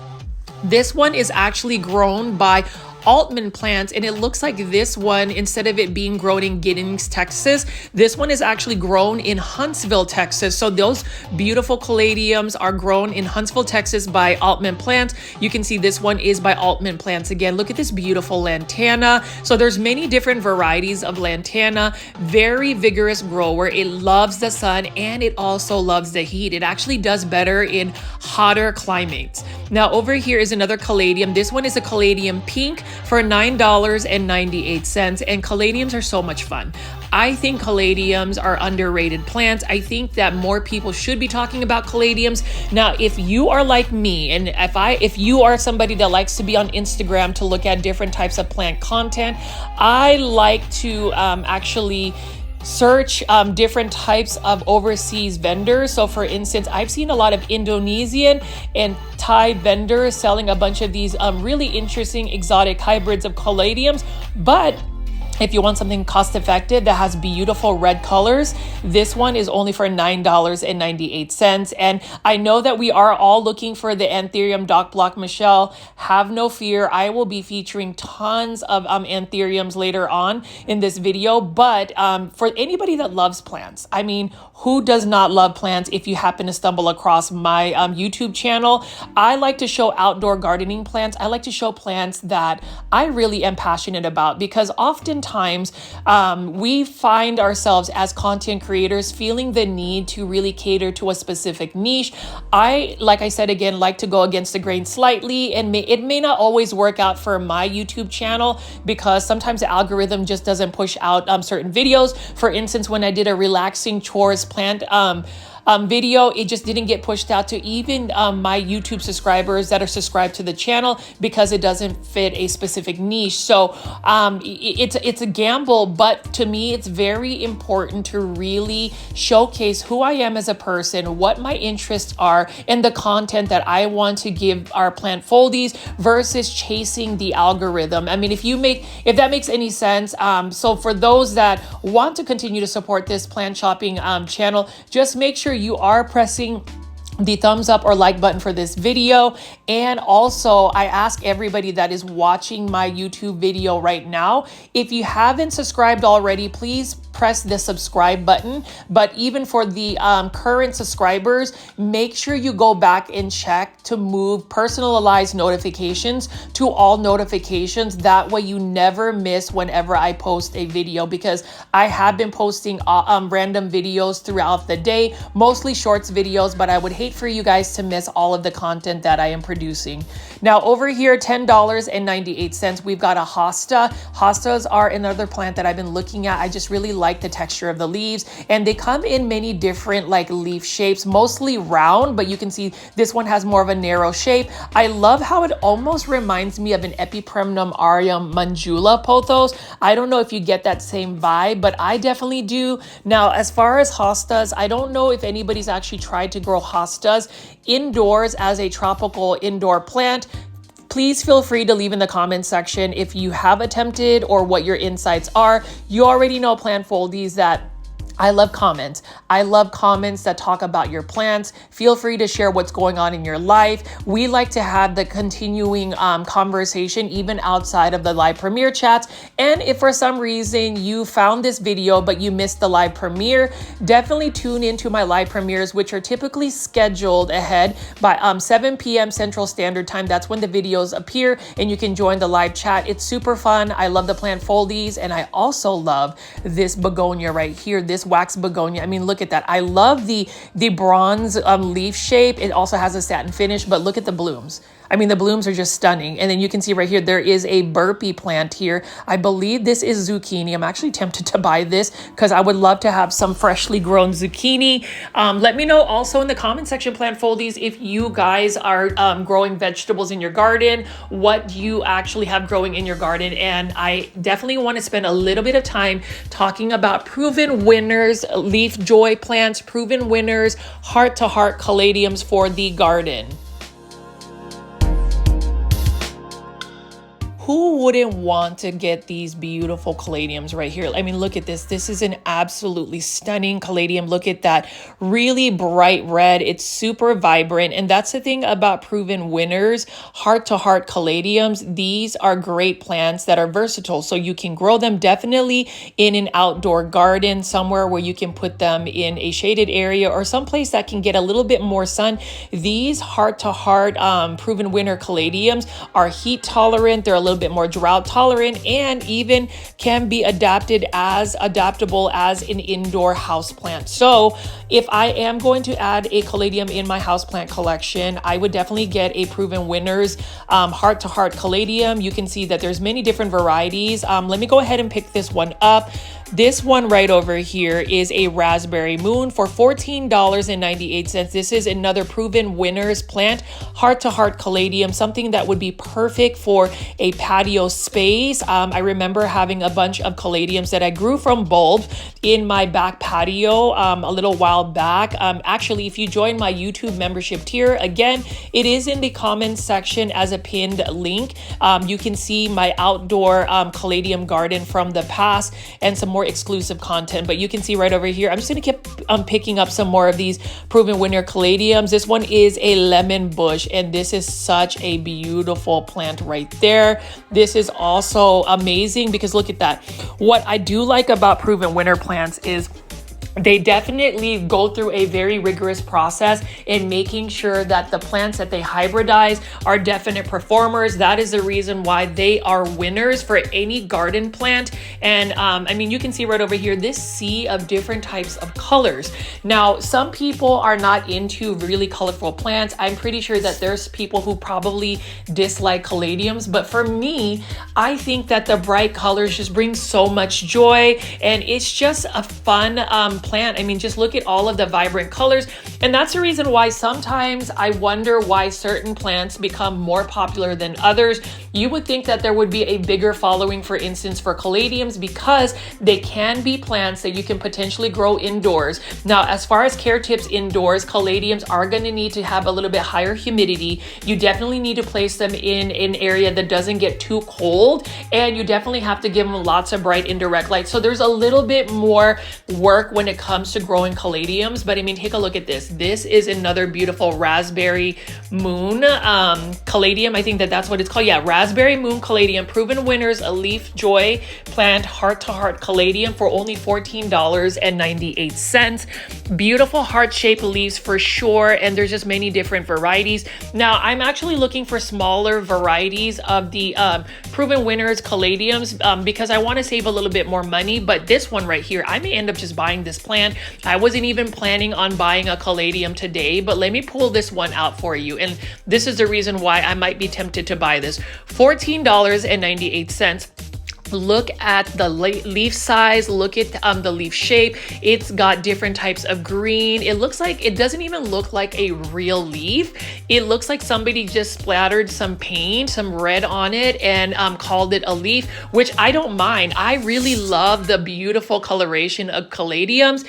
This one is actually grown by Altman plants, and it looks like this one, instead of it being grown in Giddings, Texas, this one is actually grown in Huntsville, Texas. So those beautiful caladiums are grown in Huntsville, Texas by Altman plants. You can see this one is by Altman plants. Again, look at this beautiful lantana. So there's many different varieties of lantana, very vigorous grower. It loves the sun and it also loves the heat. It actually does better in hotter climates. Now over here is another caladium. This one is a caladium pink for $9.98, and caladiums are so much fun. I think caladiums are underrated plants. I think that more people should be talking about caladiums. Now, if you are like me, and if you are somebody that likes to be on Instagram to look at different types of plant content, I like to actually search different types of overseas vendors. So for instance, I've seen a lot of Indonesian and Thai vendors selling a bunch of these really interesting exotic hybrids of caladiums. But if you want something cost effective that has beautiful red colors, this one is only for $9.98. And I know that we are all looking for the Anthurium Doc Block Michelle. Have no fear. I will be featuring tons of anthuriums later on in this video. But for anybody that loves plants, I mean, who does not love plants? If you happen to stumble across my YouTube channel, I like to show outdoor gardening plants. I like to show plants that I really am passionate about, because oftentimes we find ourselves as content creators feeling the need to really cater to a specific niche. Like I said again, like to go against the grain slightly, and it may not always work out for my YouTube channel because sometimes the algorithm just doesn't push out certain videos. For instance, when I did a relaxing chores plant video, it just didn't get pushed out to even my YouTube subscribers that are subscribed to the channel because it doesn't fit a specific niche. So it's a gamble, but to me, it's very important to really showcase who I am as a person, what my interests are, and the content that I want to give our plant foldies versus chasing the algorithm. I mean, if that makes any sense. So for those that want to continue to support this plant shopping channel, just make sure you are pressing the thumbs up or like button for this video. And also, I ask everybody that is watching my YouTube video right now, if you haven't subscribed already, please press the subscribe button. But even for the current subscribers, make sure you go back and check to move personalized notifications to all notifications. That way you never miss whenever I post a video, because I have been posting random videos throughout the day, mostly shorts videos, but I would hate for you guys to miss all of the content that I am producing. Now over here, $10.98, we've got a hosta. Hostas are another plant that I've been looking at. I just really like the texture of the leaves, and they come in many different like leaf shapes, mostly round, but you can see this one has more of a narrow shape. I love how it almost reminds me of an Epipremnum aureum Manjula pothos. I don't know if you get that same vibe, but I definitely do. Now, as far as hostas, I don't know if anybody's actually tried to grow hostas indoors as a tropical indoor plant. Please feel free to leave in the comment section if you have attempted or what your insights are. You already know, plant foldies, that I love comments. I love comments that talk about your plants. Feel free to share what's going on in your life. We like to have the continuing conversation even outside of the live premiere chats. And if for some reason you found this video but you missed the live premiere, definitely tune into my live premieres, which are typically scheduled ahead by 7 p.m. Central Standard Time. That's when the videos appear and you can join the live chat. It's super fun. I love the plant foldies, and I also love this begonia right here, this wax begonia. I mean, look at that. I love the bronze leaf shape. It also has a satin finish, but look at the blooms. I mean, the blooms are just stunning. And then you can see right here, there is a burpee plant here. I believe this is zucchini. I'm actually tempted to buy this because I would love to have some freshly grown zucchini. Let me know also in the comment section, plant foldies, if you guys are growing vegetables in your garden, what you actually have growing in your garden. And I definitely want to spend a little bit of time talking about Proven Winners Leafjoy plants, Proven Winners heart-to-heart caladiums for the garden. Who wouldn't want to get these beautiful caladiums right here? I mean, look at this. This is an absolutely stunning caladium. Look at that really bright red. It's super vibrant. And that's the thing about Proven Winners heart-to-heart caladiums. These are great plants that are versatile. So you can grow them definitely in an outdoor garden, somewhere where you can put them in a shaded area or someplace that can get a little bit more sun. These heart-to-heart Proven Winner caladiums are heat tolerant. They're a little bit more drought tolerant, and even can be adaptable as an indoor house plant. So if I am going to add a caladium in my houseplant collection, I would definitely get a Proven Winners heart-to-heart caladium. You can see that there's many different varieties. Let me go ahead and pick this one up. This one right over here is a Raspberry Moon for $14.98. This is another Proven Winners plant, heart-to-heart caladium, something that would be perfect for a patio space. I remember having a bunch of caladiums that I grew from bulbs in my back patio a little while back. Actually, if you join my YouTube membership tier, again, it is in the comments section as a pinned link. You can see my outdoor caladium garden from the past and some more exclusive content, but you can see right over here, I'm just going to keep picking up some more of these Proven Winner caladiums. This one is a lemon bush, and this is such a beautiful plant right there. This is also amazing because look at that. What I do like about Proven Winner plants is they definitely go through a very rigorous process in making sure that the plants that they hybridize are definite performers. That is the reason why they are winners for any garden plant. And I mean, you can see right over here, this sea of different types of colors. Now, some people are not into really colorful plants. I'm pretty sure that there's people who probably dislike caladiums, but for me, I think that the bright colors just bring so much joy, and it's just a fun plant. I mean, just look at all of the vibrant colors. And that's the reason why sometimes I wonder why certain plants become more popular than others. You would think that there would be a bigger following, for instance, for caladiums, because they can be plants that you can potentially grow indoors. Now, as far as care tips indoors, caladiums are going to need to have a little bit higher humidity. You definitely need to place them in an area that doesn't get too cold, and you definitely have to give them lots of bright indirect light. So there's a little bit more work when it comes to growing caladiums, but I mean, take a look at this. This is another beautiful Raspberry Moon caladium. I think that that's what it's called. Yeah, Raspberry Moon caladium, Proven Winners, a Leafjoy plant, heart-to-heart caladium for only $14.98. Beautiful heart-shaped leaves for sure, and there's just many different varieties. Now, I'm actually looking for smaller varieties of the Proven Winners caladiums because I want to save a little bit more money, but this one right here, I may end up just buying this plant. I wasn't even planning on buying a caladium today, but let me pull this one out for you. And this is the reason why I might be tempted to buy this. $14.98. Look at the leaf size, look at the leaf shape. It's got different types of green. It looks like, it doesn't even look like a real leaf. It looks like somebody just splattered some paint, some red on it, and called it a leaf, which I don't mind. I really love the beautiful coloration of caladiums.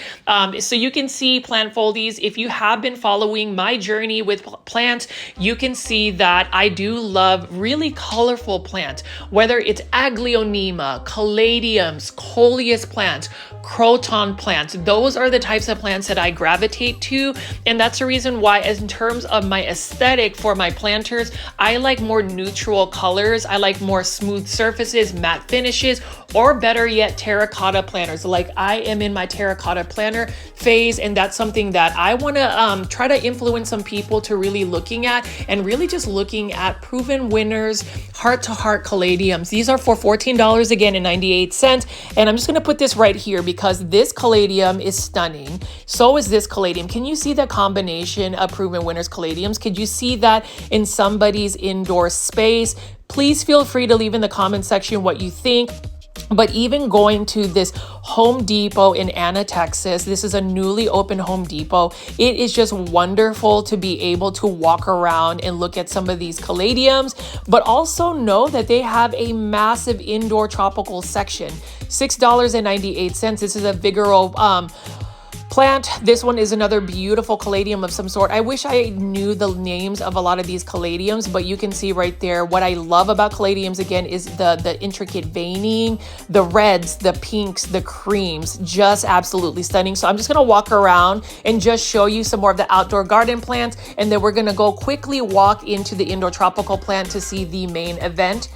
So you can see, plant foldies, if you have been following my journey with plants, you can see that I do love really colorful plants, whether it's Aglionema, Gymnema, caladiums, coleus plants, croton plants. Those are the types of plants that I gravitate to. And that's the reason why, as in terms of my aesthetic for my planters, I like more neutral colors. I like more smooth surfaces, matte finishes, or better yet, terracotta planters. Like I am in my terracotta planter phase, and that's something that I want to try to influence some people to really looking at, and really just looking at Proven Winners Heart to Heart caladiums. These are for $14 again and 98 cents. And I'm just going to put this right here because this caladium is stunning. So is this caladium. Can you see the combination of Proven Winners caladiums? Could you see that in somebody's indoor space? Please feel free to leave in the comment section what you think. But even going to this Home Depot in Anna, Texas, this is a newly opened Home Depot. It is just wonderful to be able to walk around and look at some of these caladiums, but also know that they have a massive indoor tropical section. $6.98. This is a Vigoro plant. This one is another beautiful caladium of some sort. I wish I knew the names of a lot of these caladiums, but you can see right there. What I love about caladiums again is the intricate veining, the reds, the pinks, the creams, just absolutely stunning. So I'm just gonna walk around and just show you some more of the outdoor garden plants, and then we're gonna go quickly walk into the indoor tropical plant to see the main event.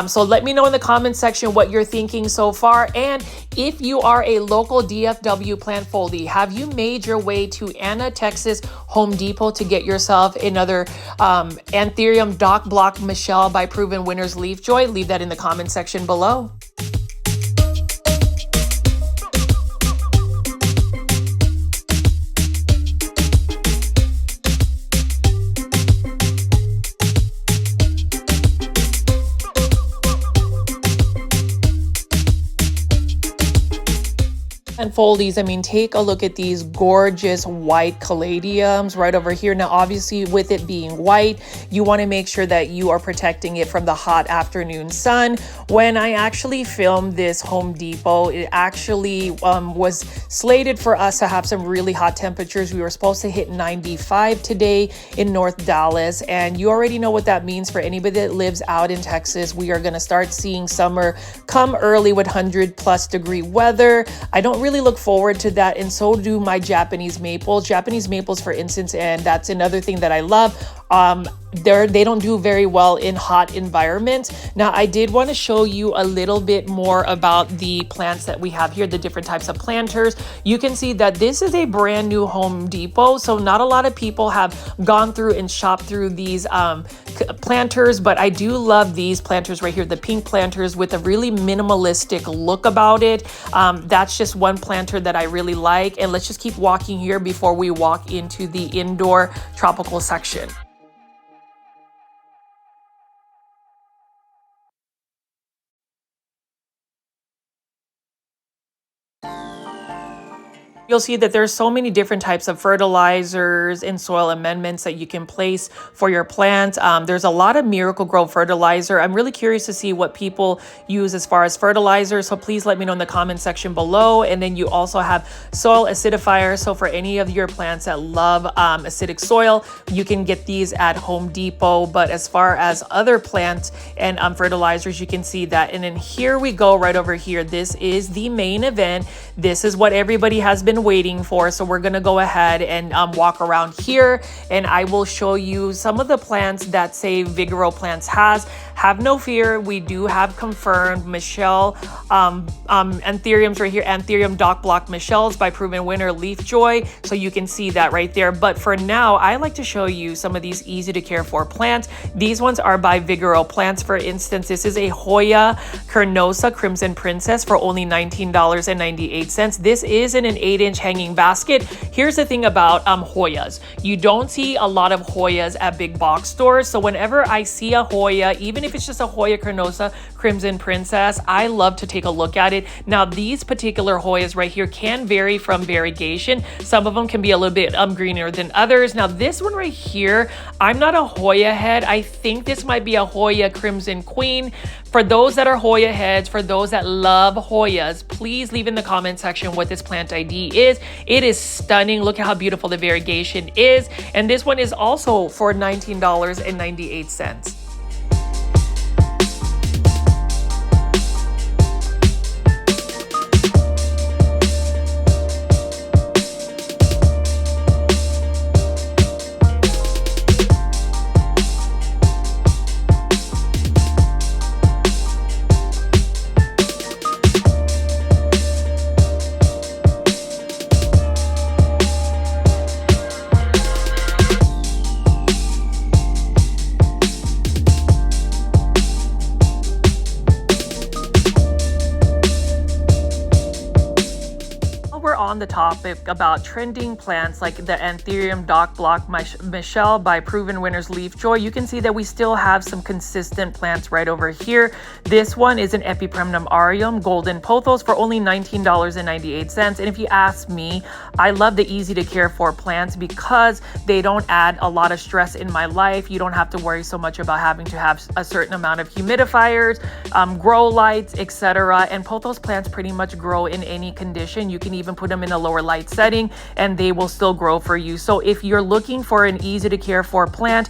So let me know in the comment section what you're thinking so far. And if you are a local DFW plant foldie, have you made your way to Anna, Texas Home Depot to get yourself another Anthurium Doc Block Michelle by Proven Winners Leafjoy? Leave that in the comment section below. And foldies, I mean, take a look at these gorgeous white caladiums right over here. Now, obviously, with it being white, you want to make sure that you are protecting it from the hot afternoon sun. When I actually filmed this Home Depot, it actually was slated for us to have some really hot temperatures. We were supposed to hit 95 today in North Dallas, and you already know what that means for anybody that lives out in Texas. We are going to start seeing summer come early with 100+ degree weather. I don't really look forward to that, and so do my Japanese maples. Japanese maples, for instance, and that's another thing that I love. They don't do very well in hot environments. Now, I did want to show you a little bit more about the plants that we have here, the different types of planters. You can see that this is a brand new Home Depot, so not a lot of people have gone through and shopped through these planters, but I do love these planters right here, the pink planters with a really minimalistic look about it. That's just one planter that I really like. And let's just keep walking here before we walk into the indoor tropical section. You'll see that there's so many different types of fertilizers and soil amendments that you can place for your plants. There's a lot of Miracle-Gro fertilizer. I'm really curious to see what people use as far as fertilizer. So please let me know in the comment section below. And then you also have soil acidifiers. So for any of your plants that love acidic soil, you can get these at Home Depot. But as far as other plants and fertilizers, you can see that. And then here we go right over here. This is the main event. This is what everybody has been waiting for. So we're going to go ahead and walk around here, and I will show you some of the plants that say Vigoro Plants has. Have no fear, we do have confirmed Michelle Anthuriums right here, Anthurium Doc Block Michelle's by Proven Winner Leafjoy. So you can see that right there. But for now, I like to show you some of these easy to care for plants. These ones are by Vigoro Plants. For instance, this is a Hoya Carnosa Crimson Princess for only $19.98. This is in an 8-inch hanging basket. Here's the thing about Hoyas. You don't see a lot of Hoyas at big box stores. So whenever I see a Hoya, even if it's just a Hoya Carnosa Crimson Princess, I love to take a look at it. Now, these particular Hoyas right here can vary from variegation. Some of them can be a little bit greener than others. Now, this one right here, I'm not a Hoya head. I think this might be a Hoya Crimson Queen. For those that are Hoya heads, for those that love Hoyas, please leave in the comment section what this plant ID is. It is stunning. Look at how beautiful the variegation is. And this one is also for $19.98. on the topic about trending plants like the Anthurium Doc Block Michelle by Proven Winners Leafjoy, you can see that we still have some consistent plants right over here. This one is an Epipremnum aureum golden pothos for only $19.98. And if you ask me, I love the easy to care for plants because they don't add a lot of stress in my life. You don't have to worry so much about having to have a certain amount of humidifiers, grow lights, etc. And pothos plants pretty much grow in any condition. You can even put them in a lower light setting and they will still grow for you. So if you're looking for an easy to care for plant,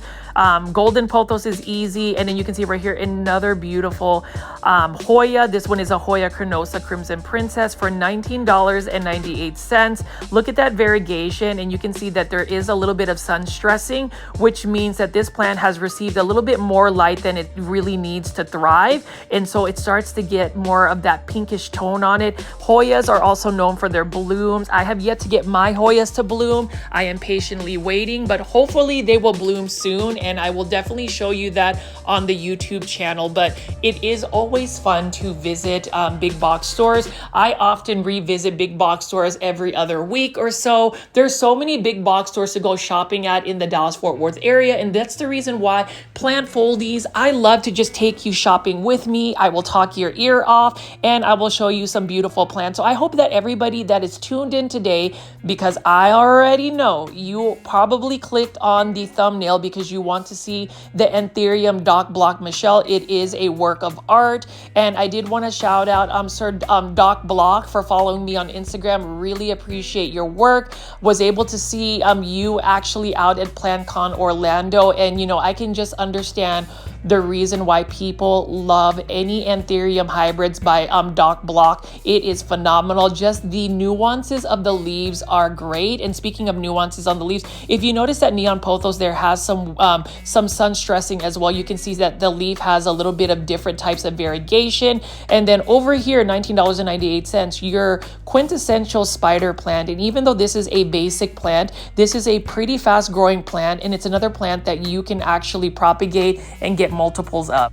golden pothos is easy. And then you can see right here another beautiful Hoya. This one is a Hoya carnosa crimson princess for $19.98. Look at that variegation, and you can see that there is a little bit of sun stressing, which means that this plant has received a little bit more light than it really needs to thrive, and so it starts to get more of that pinkish tone on it. Hoyas are also known for their blooms. I have yet to get my Hoyas to bloom. I am patiently waiting, but hopefully they will bloom soon, and I will definitely show you that on the YouTube channel. But it is always fun to visit big box stores. I often revisit big box stores every other week or so. There's so many big box stores to go shopping at in the Dallas-Fort Worth area, and that's the reason why Plant Foldies, I love to just take you shopping with me. I will talk your ear off and I will show you some beautiful plants. So I hope that everybody that is tuned in today, because I already know you probably clicked on the thumbnail because you want to see the Anthurium Doc Block Michelle. It is a work of art, and I did want to shout out Sir Doc Block for following me on Instagram. Really appreciate your work. Was able to see you actually out at PlantCon Orlando, and you know, I can just understand the reason why people love any Anthurium hybrids by Doc Block. It is phenomenal. Just the nuances of the leaves are great. And speaking of nuances on the leaves, if you notice that neon pothos there has some sun stressing as well, you can see that the leaf has a little bit of different types of variegation. And then over here, $19.98, your quintessential spider plant. And even though this is a basic plant, this is a pretty fast growing plant, and it's another plant that you can actually propagate and get multiples up.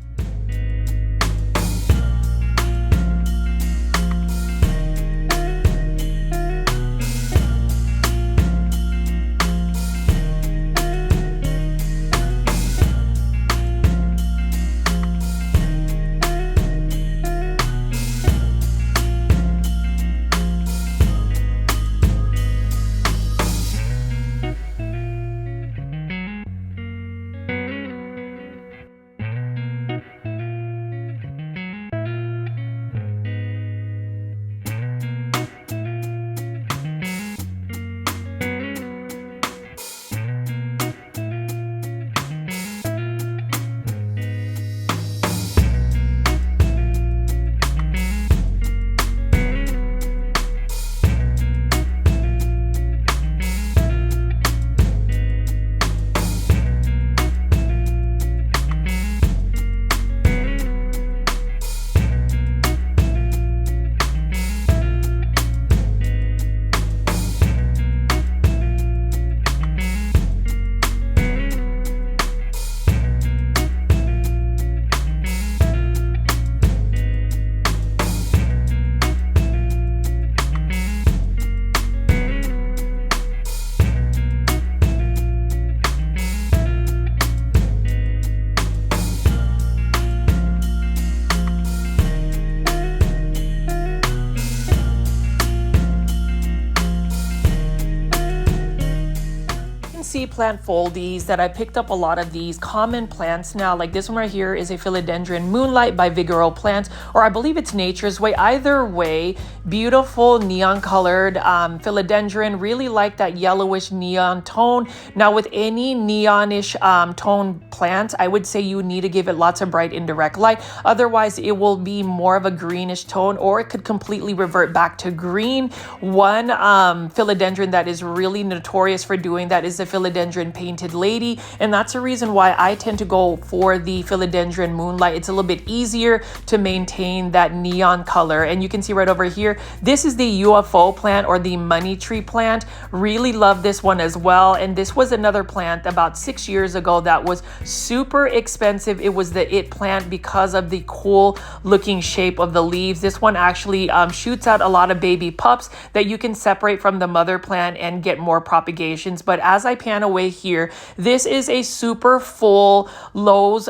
See Plant Foldies that I picked up a lot of these common plants now. Like this one right here is a Philodendron Moonlight by Vigoro Plants, or I believe it's Nature's Way. Either way, beautiful neon colored philodendron. Really like that yellowish neon tone. Now with any neonish tone plant, I would say you need to give it lots of bright indirect light. Otherwise, it will be more of a greenish tone, or it could completely revert back to green. One philodendron that is really notorious for doing that is the philodendron painted lady. And that's the reason why I tend to go for the philodendron moonlight. It's a little bit easier to maintain that neon color. And you can see right over here, this is the UFO plant or the money tree plant. Really love this one as well. And this was another plant about 6 years ago that was super expensive. It was the it plant because of the cool looking shape of the leaves. This one actually shoots out a lot of baby pups that you can separate from the mother plant and get more propagations. But as I pan away here, this is a super full Lowe's.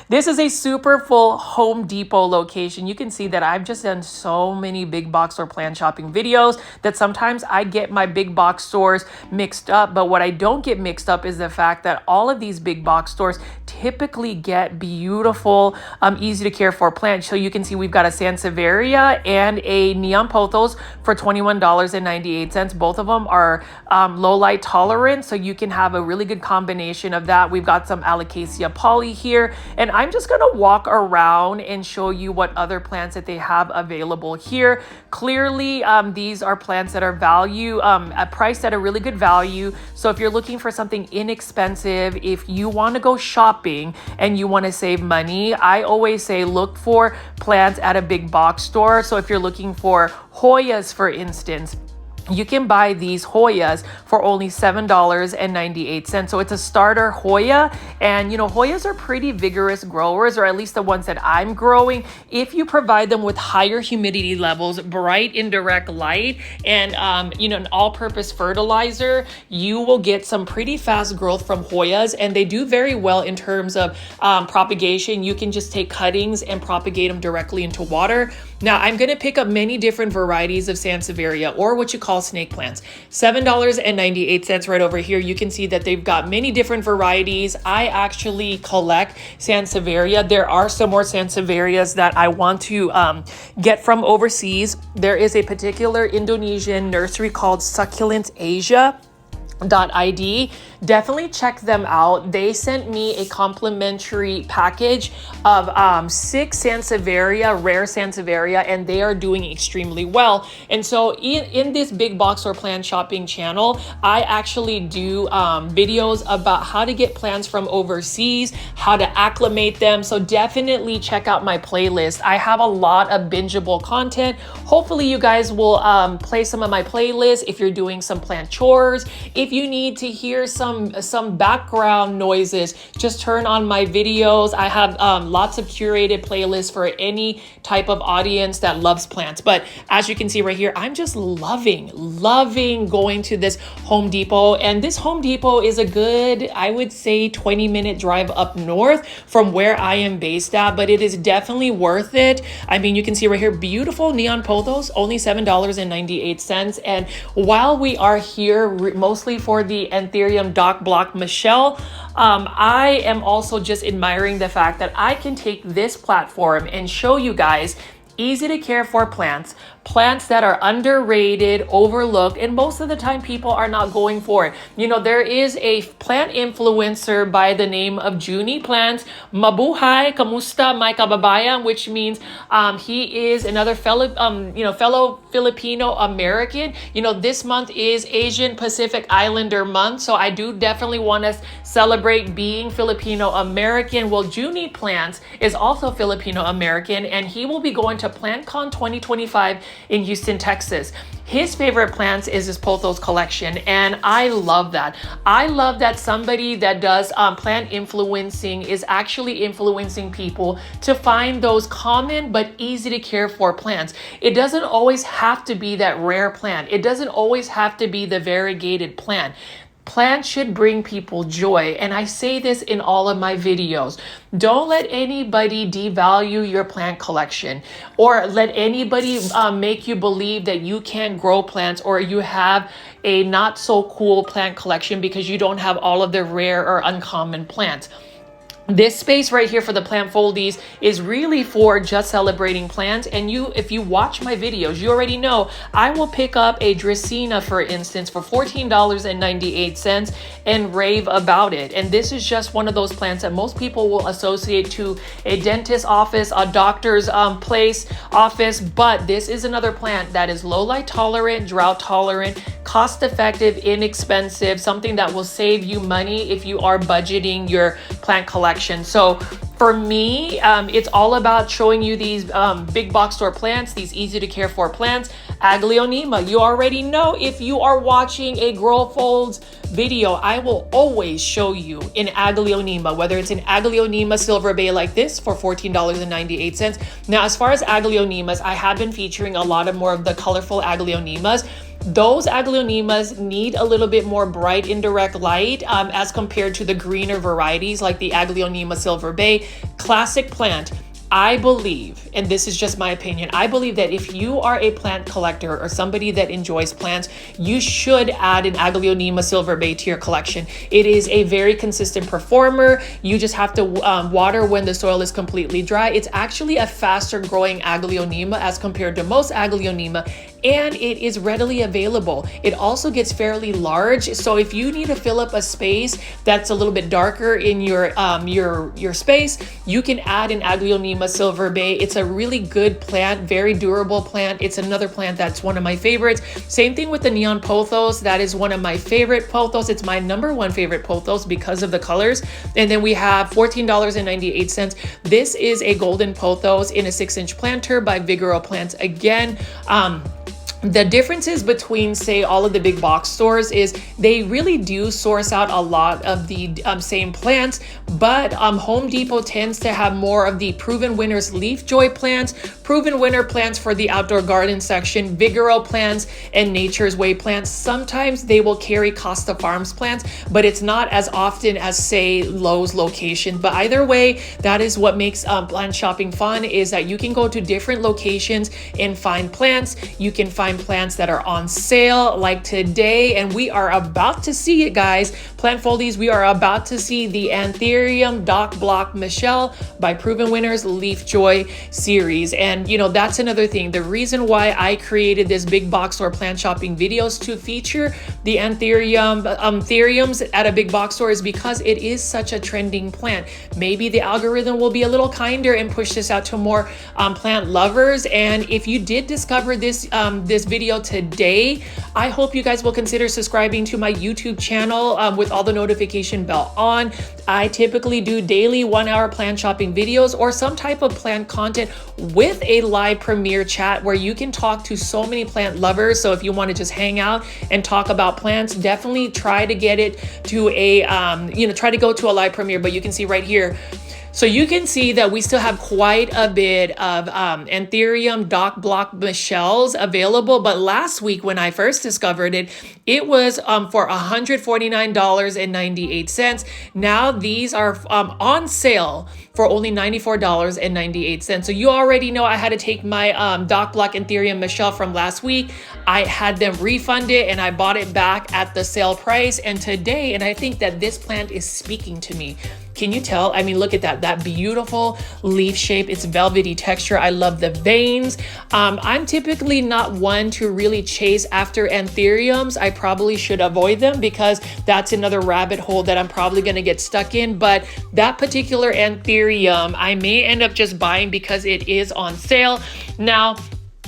This is a super full Home Depot location. You can see that I've just done so many big box store plant shopping videos that sometimes I get my big box stores mixed up. But what I don't get mixed up is the fact that all of these big box stores typically get beautiful, easy to care for plants. So you can see we've got a Sansevieria and a Neon Pothos for $21.98. Both of them are low light tolerant, so you can have a really good combination of that. We've got some Alocasia poly here, and I'm just gonna walk around and show you what other plants that they have available here. Clearly, these are plants that are priced at a really good value. So if you're looking for something inexpensive, if you want to go shopping and you want to save money, I always say look for plants at a big box store. So if you're looking for Hoyas, for instance, you can buy these Hoyas for only $7.98. So it's a starter Hoya. And you know, Hoyas are pretty vigorous growers, or at least the ones that I'm growing. If you provide them with higher humidity levels, bright indirect light, and an all-purpose fertilizer, you will get some pretty fast growth from Hoyas. And they do very well in terms of propagation. You can just take cuttings and propagate them directly into water. Now, I'm going to pick up many different varieties of Sansevieria, or what you call snake plants. $7.98 right over here. You can see that they've got many different varieties. I actually collect Sansevieria. There are some more Sansevierias that I want to get from overseas. There is a particular Indonesian nursery called Succulent Asia. .id. Definitely check them out. They sent me a complimentary package of 6 Sansevieria, rare Sansevieria, and they are doing extremely well. And so in this big box or plant shopping channel, I actually do videos about how to get plants from overseas, how to acclimate them. So definitely check out my playlist. I have a lot of bingeable content. Hopefully you guys will play some of my playlists if you're doing some plant chores. If you need to hear some background noises, just turn on my videos. I have lots of curated playlists for any type of audience that loves plants. But as you can see right here, I'm just loving going to this Home Depot. And this Home Depot is a good, I would say, 20-minute drive up north from where I am based at, but it is definitely worth it. I mean, you can see right here, beautiful Neon Pothos, only $7.98. And while we are here, mostly for the Anthurium Doc Block Michelle, I am also just admiring the fact that I can take this platform and show you guys easy to care for plants that are underrated, overlooked, and most of the time people are not going for it. You know, there is a plant influencer by the name of Junie Plants. Mabuhay, kamusta may kababayan, which means he is another fellow Filipino American. You know, this month is Asian Pacific Islander month, so I do definitely want to celebrate being Filipino American. Well, Junie Plants is also Filipino American, and he will be going to PlantCon 2025 in Houston, Texas. His favorite plants is his Pothos collection, and I love that. I love that somebody that does plant influencing is actually influencing people to find those common but easy to care for plants. It doesn't always have to be that rare plant. It doesn't always have to be the variegated plant. Plants should bring people joy, and I say this in all of my videos. Don't let anybody devalue your plant collection, or let anybody make you believe that you can't grow plants, or you have a not so cool plant collection because you don't have all of the rare or uncommon plants. This space right here for the plant foldies is really for just celebrating plants. And if you watch my videos, you already know I will pick up a Dracaena, for instance, for $14.98 and rave about it. And this is just one of those plants that most people will associate to a dentist's office, a doctor's office. But this is another plant that is low light tolerant, drought tolerant, cost effective, inexpensive, something that will save you money if you are budgeting your plant collection. So for me, it's all about showing you these big box store plants, these easy to care for plants. Aglaonema, you already know if you are watching a Grow Folds video, I will always show you an Aglaonema, whether it's an Aglaonema Silver Bay like this for $14.98. Now, as far as Aglaonemas, I have been featuring a lot of more of the colorful Aglaonemas. Those Aglaonemas need a little bit more bright indirect light as compared to the greener varieties like the Aglaonema Silver Bay. Classic plant. I believe, and this is just my opinion, I believe that if you are a plant collector or somebody that enjoys plants, you should add an Aglaonema Silver Bay to your collection. It is a very consistent performer. You just have to water when the soil is completely dry. It's actually a faster growing Aglaonema as compared to most Aglaonema, and it is readily available. It also gets fairly large. So if you need to fill up a space that's a little bit darker in your space, you can add an Aglaonema Silver Bay. It's a really good plant, very durable plant. It's another plant that's one of my favorites. Same thing with the Neon Pothos. That is one of my favorite pothos. It's my #1 favorite pothos because of the colors. And then we have $14.98. This is a golden pothos in a 6-inch planter by Vigoro Plants. Again, the differences between, say, all of the big box stores is they really do source out a lot of the same plants, but Home Depot tends to have more of the Proven Winners Leafjoy plants, Proven Winner plants for the outdoor garden section, Vigoro plants, and Nature's Way plants. Sometimes they will carry Costa Farms plants, but it's not as often as, say, Lowe's location. But either way, that is what makes plant shopping fun, is that you can go to different locations and find plants. You can find plants that are on sale like today, and we are about to see it, guys. Plant foldies, we are about to see the Anthurium Doc Block Michelle by Proven Winners Leafjoy series. And you know, that's another thing. The reason why I created this big box store plant shopping videos to feature the Anthuriums at a big box store is because it is such a trending plant. Maybe the algorithm will be a little kinder and push this out to more plant lovers. And if you did discover this video today, I hope you guys will consider subscribing to my YouTube channel with all the notification bell on. I typically do daily 1-hour plant shopping videos or some type of plant content with a live premiere chat where you can talk to so many plant lovers. So if you want to just hang out and talk about plants, definitely try to get it to a try to go to a live premiere. But you can see right here, so you can see that we still have quite a bit of Anthurium Doc Block Michelles available. But last week when I first discovered it, it was for $149.98. Now these are on sale for only $94.98. So you already know I had to take my Doc Block Anthurium Michelle from last week. I had them refund it and I bought it back at the sale price. And today, and I think that this plant is speaking to me. Can you tell? I mean, look at that beautiful leaf shape. It's velvety texture. I love the veins. I'm typically not one to really chase after Anthuriums. I probably should avoid them because that's another rabbit hole that I'm probably going to get stuck in. But that particular Anthurium, I may end up just buying because it is on sale. Now,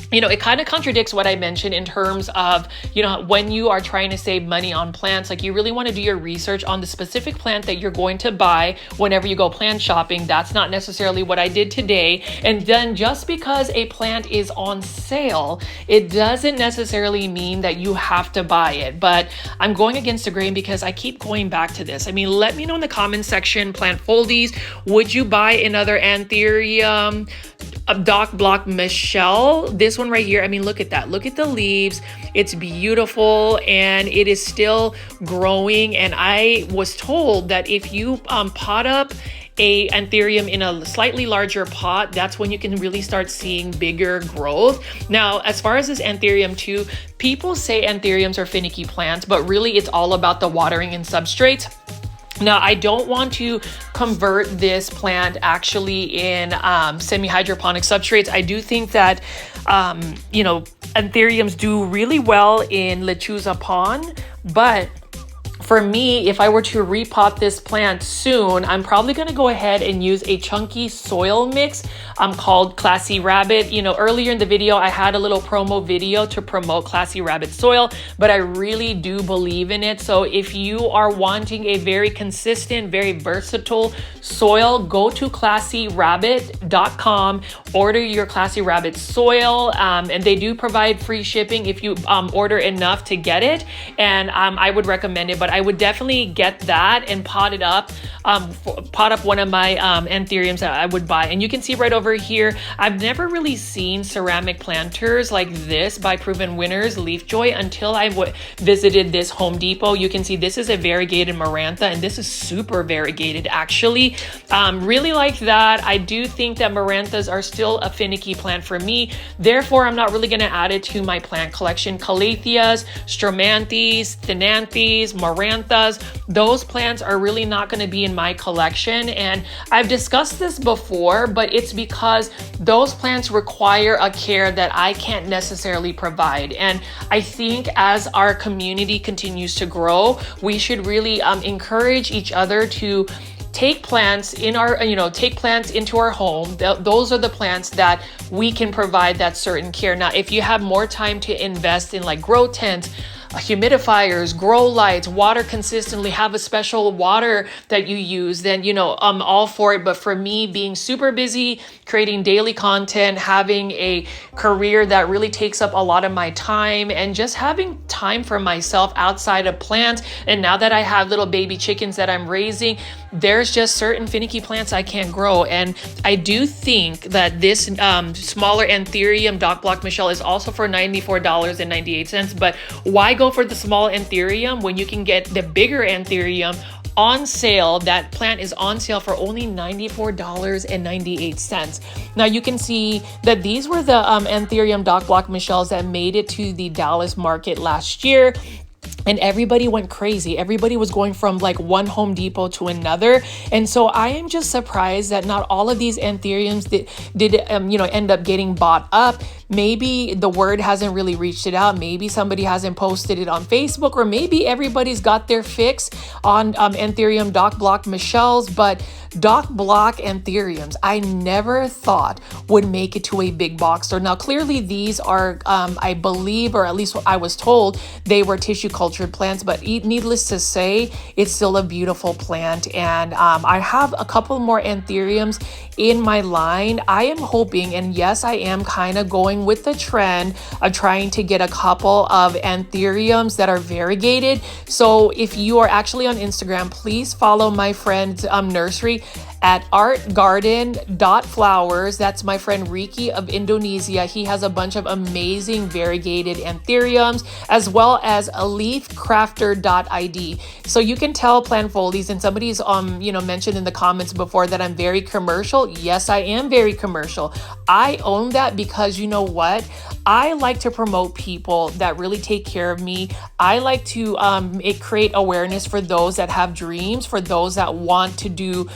you know, it kind of contradicts what I mentioned in terms of, you know, when you are trying to save money on plants, like you really want to do your research on the specific plant that you're going to buy whenever you go plant shopping. That's not necessarily what I did today. And then just because a plant is on sale, it doesn't necessarily mean that you have to buy it. But I'm going against the grain because I keep going back to this. I mean, let me know in the comments section, plant foldies, would you buy another Anthurium Doc Block Michelle? This one right here, I mean, look at that. Look at the leaves. It's beautiful and it is still growing. And I was told that if you pot up a Anthurium in a slightly larger pot, that's when you can really start seeing bigger growth. Now, as far as this Anthurium too, people say Anthuriums are finicky plants, but really it's all about the watering and substrates. Now, I don't want to convert this plant actually in semi-hydroponic substrates. I do think that, anthuriums do really well in lechuza pond, but for me, if I were to repot this plant soon, I'm probably going to go ahead and use a chunky soil mix called Classy Rabbit. Earlier in the video, I had a little promo video to promote Classy Rabbit soil, but I really do believe in it. So if you are wanting a very consistent, very versatile soil, go to classyrabbit.com, order your Classy Rabbit soil, and they do provide free shipping if you order enough to get it. And I would recommend it, but I would definitely get that and pot up one of my anthuriums that I would buy. And you can see right over here, I've never really seen ceramic planters like this by Proven Winners Leafjoy until I visited this Home Depot. You can see this is a variegated marantha, and this is super variegated actually. Really like that. I do think that maranthas are still a finicky plant for me. Therefore, I'm not really going to add it to my plant collection. Calatheas, Stromanthes, Thinanthes, maranthas, those plants are really not going to be in my collection. And I've discussed this before, but it's because those plants require a care that I can't necessarily provide. And I think as our community continues to grow, we should really encourage each other to take plants into our home. Those are the plants that we can provide that certain care. Now, if you have more time to invest in like grow tents, humidifiers, grow lights, water consistently, have a special water that you use, then I'm all for it. But for me, being super busy, creating daily content, having a career that really takes up a lot of my time, and just having time for myself outside of plants, and now that I have little baby chickens that I'm raising, there's just certain finicky plants I can't grow. And I do think that this smaller Anthurium Doc Block Michelle is also for $94.98. But why go for the small Anthurium when you can get the bigger Anthurium on sale? That plant is on sale for only $94.98. Now you can see that these were the Anthurium Doc Block Michelles that made it to the Dallas market last year. And everybody went crazy. Everybody was going from like one Home Depot to another. And so I am just surprised that not all of these anthuriums did end up getting bought up. Maybe the word hasn't really reached it out. Maybe somebody hasn't posted it on Facebook, or maybe everybody's got their fix on Anthurium Doc Block Michelles. But Doc Block anthuriums, I never thought would make it to a big box store. Now, clearly these are, I believe, or at least what I was told, they were tissue cultured plants, but needless to say, it's still a beautiful plant. And I have a couple more anthuriums in my line. I am hoping, and yes, I am kind of going with the trend of trying to get a couple of anthuriums that are variegated. So if you are actually on Instagram, please follow my friend's nursery at artgarden.flowers. That's my friend Riki of Indonesia. He has a bunch of amazing variegated anthuriums, as well as a leafcrafter.id. So you can tell Plant Foldies, and somebody's mentioned in the comments before that I'm very commercial. Yes, I am very commercial. I own that because you know what? I like to promote people that really take care of me. I like to create awareness for those that have dreams, for those that want to do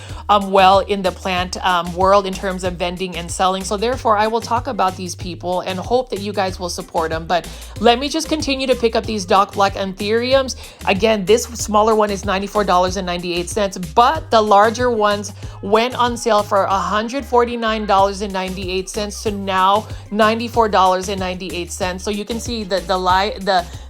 well in the plant world in terms of vending and selling. So therefore, I will talk about these people and hope that you guys will support them. But let me just continue to pick up these Doc Block anthuriums. Again, this smaller one is $94.98, but the larger ones went on sale for $149.98 to now $94.98. So you can see that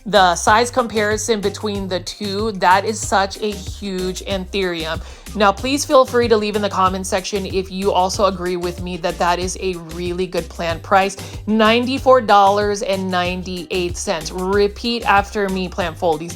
the size comparison between the two. That is such a huge anthurium. Now, please feel free to leave in the comment section if you also agree with me that that is a really good plant price. $94.98. Repeat after me, Plant Foldies.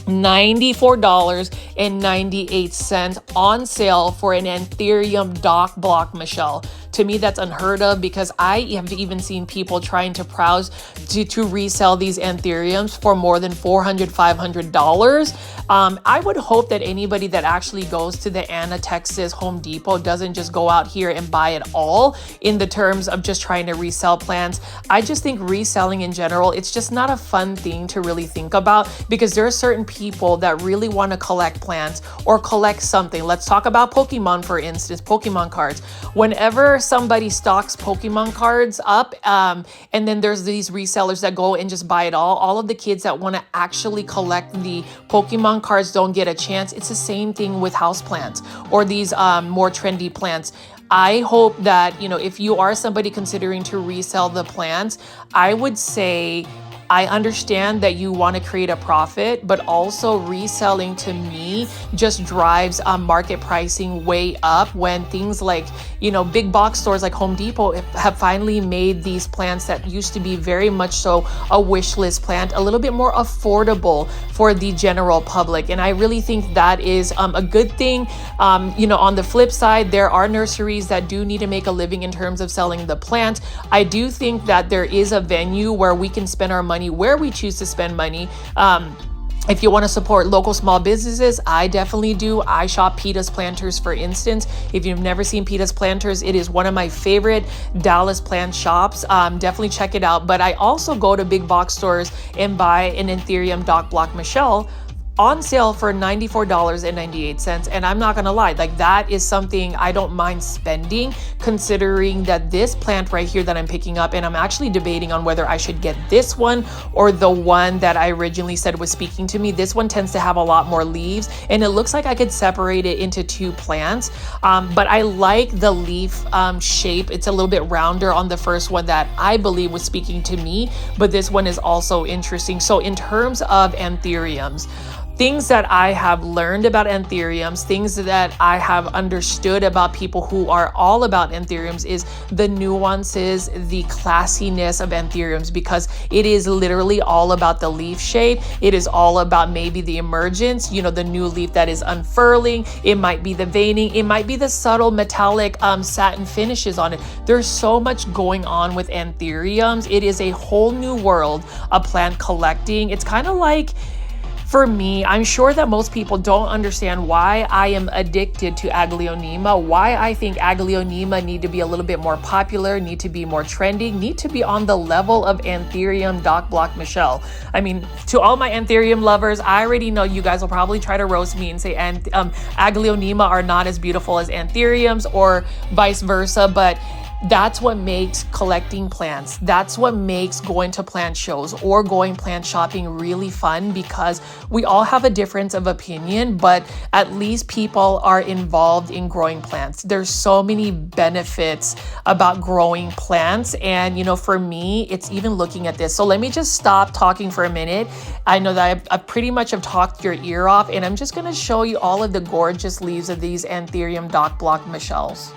$94.98 on sale for an Anthurium Doc Block Michelle. To me, that's unheard of, because I have even seen people trying to browse to resell these anthuriums for more than $400, $500. I would hope that anybody that actually goes to the Anna, Texas Home Depot doesn't just go out here and buy it all in the terms of just trying to resell plants. I just think reselling in general, it's just not a fun thing to really think about, because there are certain people that really want to collect plants or collect something. Let's talk about Pokemon, for instance, Pokemon cards. Whenever somebody stocks Pokemon cards up, and then there's these resellers that go and just buy it all of the kids that want to actually collect the Pokemon cards don't get a chance. It's the same thing with houseplants or these more trendy plants. I hope that, if you are somebody considering to resell the plants, I would say, I understand that you want to create a profit, but also reselling to me just drives market pricing way up when things like, big box stores like Home Depot have finally made these plants that used to be very much so a wish list plant a little bit more affordable for the general public. And I really think that is a good thing. On the flip side, there are nurseries that do need to make a living in terms of selling the plant. I do think that there is a venue where we can spend our money where we choose to spend money. If you want to support local small businesses, I definitely do. I shop Peta's Planters, for instance. If you've never seen Peta's Planters, it is one of my favorite Dallas plant shops. Definitely check it out. But I also go to big box stores and buy an Anthurium Doc Block Michelle on sale for $94.98. And I'm not gonna lie, like, that is something I don't mind spending, considering that this plant right here that I'm picking up, and I'm actually debating on whether I should get this one or the one that I originally said was speaking to me. This one tends to have a lot more leaves, and it looks like I could separate it into two plants. But I like the leaf shape. It's a little bit rounder on the first one that I believe was speaking to me, but this one is also interesting. So in terms of anthuriums, things that I have learned about anthuriums, things that I have understood about people who are all about anthuriums, is the nuances, the classiness of anthuriums, because it is literally all about the leaf shape. It is all about maybe the emergence, the new leaf that is unfurling. It might be the veining. It might be the subtle metallic satin finishes on it. There's so much going on with anthuriums. It is a whole new world of plant collecting. It's kind of like, for me, I'm sure that most people don't understand why I am addicted to Aglaonema, why I think Aglaonema need to be a little bit more popular, need to be more trendy, need to be on the level of Anthurium Doc Block Michelle. I mean, to all my Anthurium lovers, I already know you guys will probably try to roast me and say Aglaonema are not as beautiful as Anthuriums or vice versa, but that's what makes collecting plants. That's what makes going to plant shows or going plant shopping really fun, because we all have a difference of opinion, but at least people are involved in growing plants. There's so many benefits about growing plants. And, for me, it's even looking at this. So let me just stop talking for a minute. I know that I pretty much have talked your ear off, and I'm just going to show you all of the gorgeous leaves of these Anthurium Doc Block Michelles.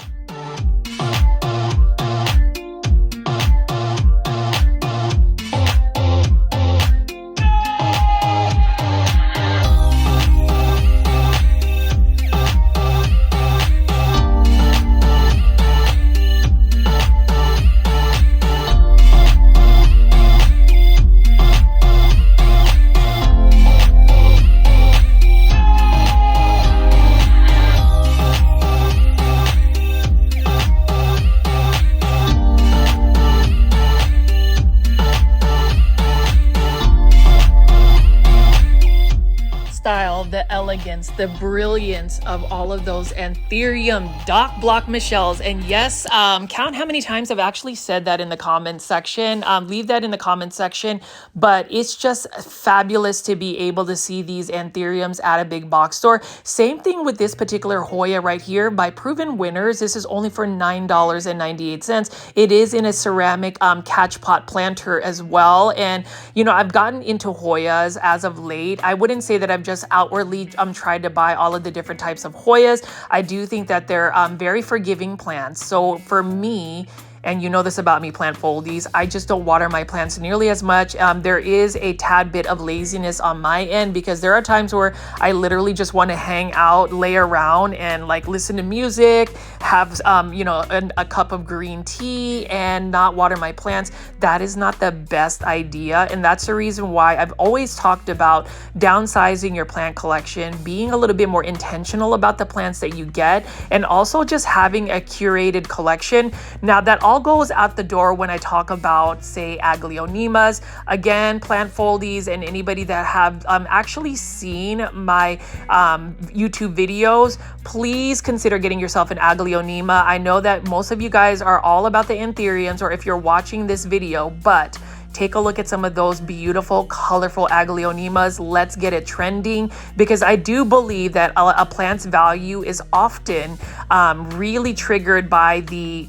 The elegance, the brilliance of all of those Anthurium Doc Block Michelles. And yes, count how many times I've actually said that in the comments section. Leave that in the comments section. But it's just fabulous to be able to see these Anthuriums at a big box store. Same thing with this particular Hoya right here by Proven Winners. This is only for $9.98. It is in a ceramic catch pot planter as well. And, I've gotten into Hoyas as of late. I wouldn't say that I've just outwardly tried to buy all of the different types of Hoyas. I do think that they're very forgiving plants. So for me, and you know this about me, plant foldies, I just don't water my plants nearly as much. There is a tad bit of laziness on my end because there are times where I literally just want to hang out, lay around, and like listen to music, have a cup of green tea, and not water my plants. That is not the best idea, and that's the reason why I've always talked about downsizing your plant collection, being a little bit more intentional about the plants that you get, and also just having a curated collection. Now that all goes out the door when I talk about, say, Aglaonemas. Again, plant foldies, and anybody that have actually seen my YouTube videos, please consider getting yourself an Aglaonema. I know that most of you guys are all about the Anthuriums, or if you're watching this video, but take a look at some of those beautiful, colorful Aglaonemas. Let's get it trending, because I do believe that a plant's value is often really triggered by the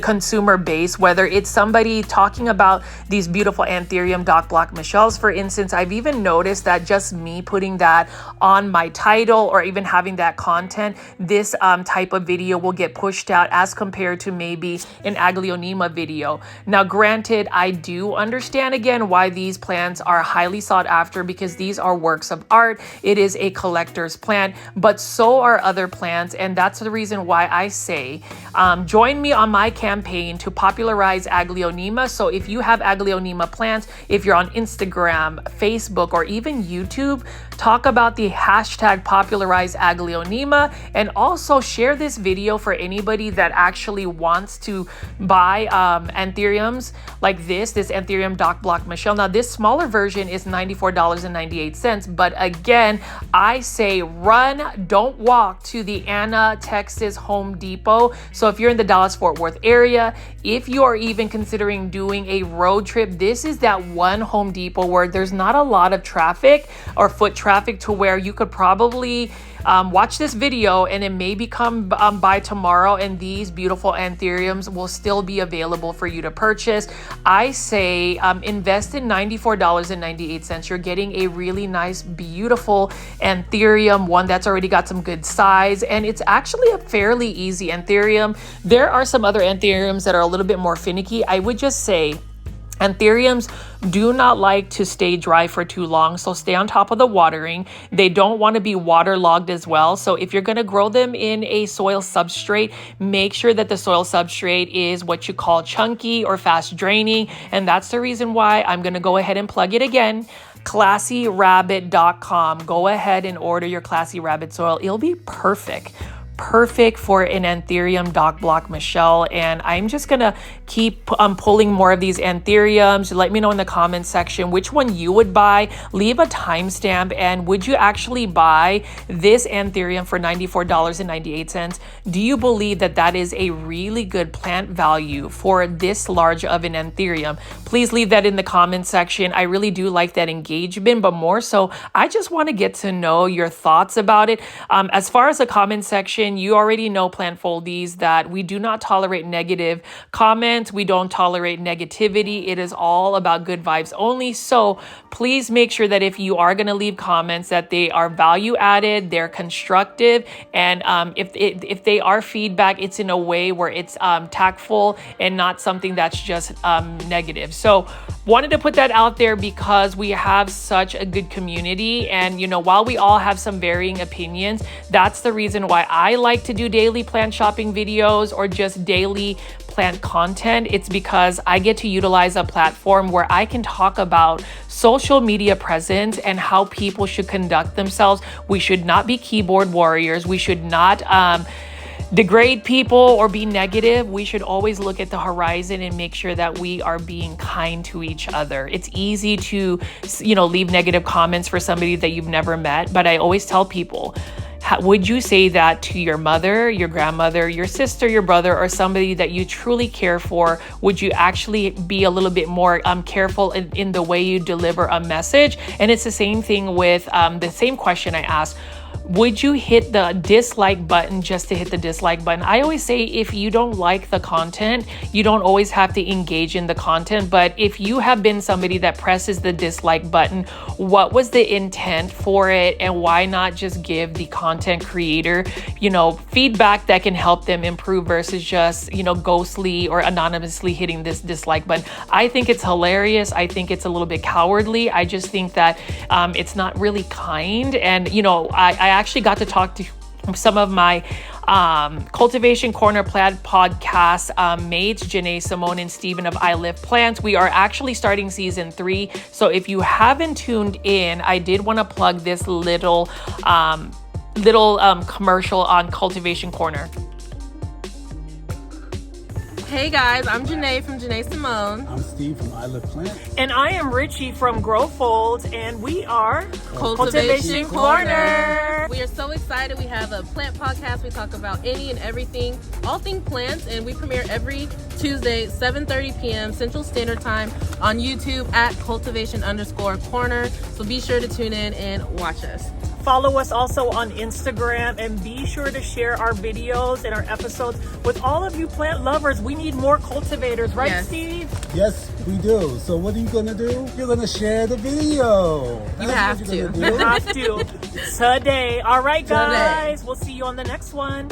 consumer base, whether it's somebody talking about these beautiful Anthurium Doc Block Michelles, for instance. I've even noticed that just me putting that on my title or even having that content, this type of video will get pushed out as compared to maybe an Aglaonema video. Now, granted, I do understand again why these plants are highly sought after, because these are works of art. It is a collector's plant, but so are other plants, and that's the reason why I say join me on my campaign to popularize Aglaonema. So if you have Aglaonema plants, if you're on Instagram, Facebook, or even YouTube, talk about the hashtag popularize Aglaonema, and also share this video for anybody that actually wants to buy anthuriums like this Anthurium Doc Block Michelle. Now this smaller version is $94.98, but again, I say run, don't walk to the Anna, Texas Home Depot. So if you're in the Dallas-Fort Worth area, if you are even considering doing a road trip, this is that one Home Depot where there's not a lot of traffic or foot traffic, to where you could probably watch this video and it may become by tomorrow, and these beautiful anthuriums will still be available for you to purchase. I say invest in $94.98. You're getting a really nice, beautiful anthurium, one that's already got some good size, and it's actually a fairly easy anthurium. There are some other anthuriums that are a little bit more finicky. I would just say anthuriums do not like to stay dry for too long, so stay on top of the watering. They don't want to be waterlogged as well. So if you're going to grow them in a soil substrate, make sure that the soil substrate is what you call chunky or fast draining. And that's the reason why I'm going to go ahead and plug it again. ClassyRabbit.com. Go ahead and order your Classy Rabbit soil. It'll be perfect for an Anthurium Doc Block Michelle. And I'm just gonna keep pulling more of these anthuriums. Let me know in the comments section which one you would buy. Leave a timestamp, and would you actually buy this anthurium for $94.98? Do you believe that that is a really good plant value for this large of an anthurium? Please leave that in the comments section. I really do like that engagement, but more so, I just want to get to know your thoughts about it. As far as the comment section, you already know, plant foldies, that we do not tolerate negative comments. We don't tolerate negativity. It is all about good vibes only. So please make sure that if you are going to leave comments, that they are value added, they're constructive, and if they are feedback, it's in a way where it's tactful and not something that's just negative. So wanted to put that out there because we have such a good community, and while we all have some varying opinions, that's the reason why I like to do daily plant shopping videos or just daily plant content. It's because I get to utilize a platform where I can talk about social media presence and how people should conduct themselves. We should not be keyboard warriors. We should not degrade people or be negative. We should always look at the horizon and make sure that we are being kind to each other. It's easy to, leave negative comments for somebody that you've never met, but I always tell people, would you say that to your mother, your grandmother, your sister, your brother, or somebody that you truly care for? Would you actually be a little bit more careful in the way you deliver a message? And it's the same thing with the same question I asked. would you hit the dislike button just to hit the dislike button? I always say if you don't like the content, you don't always have to engage in the content. But if you have been somebody that presses the dislike button, what was the intent for it? And why not just give the content creator, feedback that can help them improve versus just, ghostly or anonymously hitting this dislike button? I think it's hilarious. I think it's a little bit cowardly. I just think that it's not really kind. And, I actually got to talk to some of my Cultivation Corner Plant podcast mates, Janae, Simone, and Steven of I Live Plants. We are actually starting season 3. So if you haven't tuned in, I did want to plug this little commercial on Cultivation Corner. Hey guys, I'm Janae from Janae Simone. I'm Steve from I Live Plants. And I am Richie from Grow Folds, and we are Cultivation Corner. We are so excited. We have a plant podcast. We talk about any and everything, all things plants, and we premiere every Tuesday, 7:30 p.m. Central Standard Time on YouTube at cultivation_corner. So be sure to tune in and watch us. Follow us also on Instagram, and be sure to share our videos and our episodes with all of you plant lovers. We need more cultivators, right, Yes. Steve? Yes, we do. So what are you gonna do? You're gonna share the video. You That's have what to. you're You gonna do. have to. Today. All right, Today. guys. We'll see you on the next one.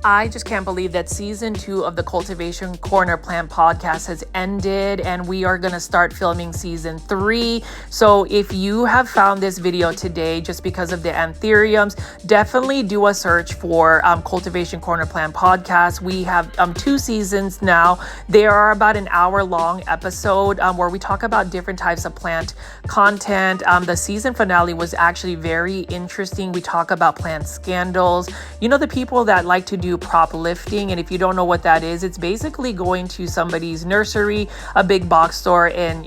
I just can't believe that season 2 of the Cultivation Corner Plant podcast has ended, and we are going to start filming season 3. So if you have found this video today just because of the anthuriums, definitely do a search for Cultivation Corner Plant podcast. We have 2 seasons now. They are about an hour-long episode where we talk about different types of plant content. The season finale was actually very interesting. We talk about plant scandals. The people that like to do prop lifting, and if you don't know what that is, it's basically going to somebody's nursery, a big box store, and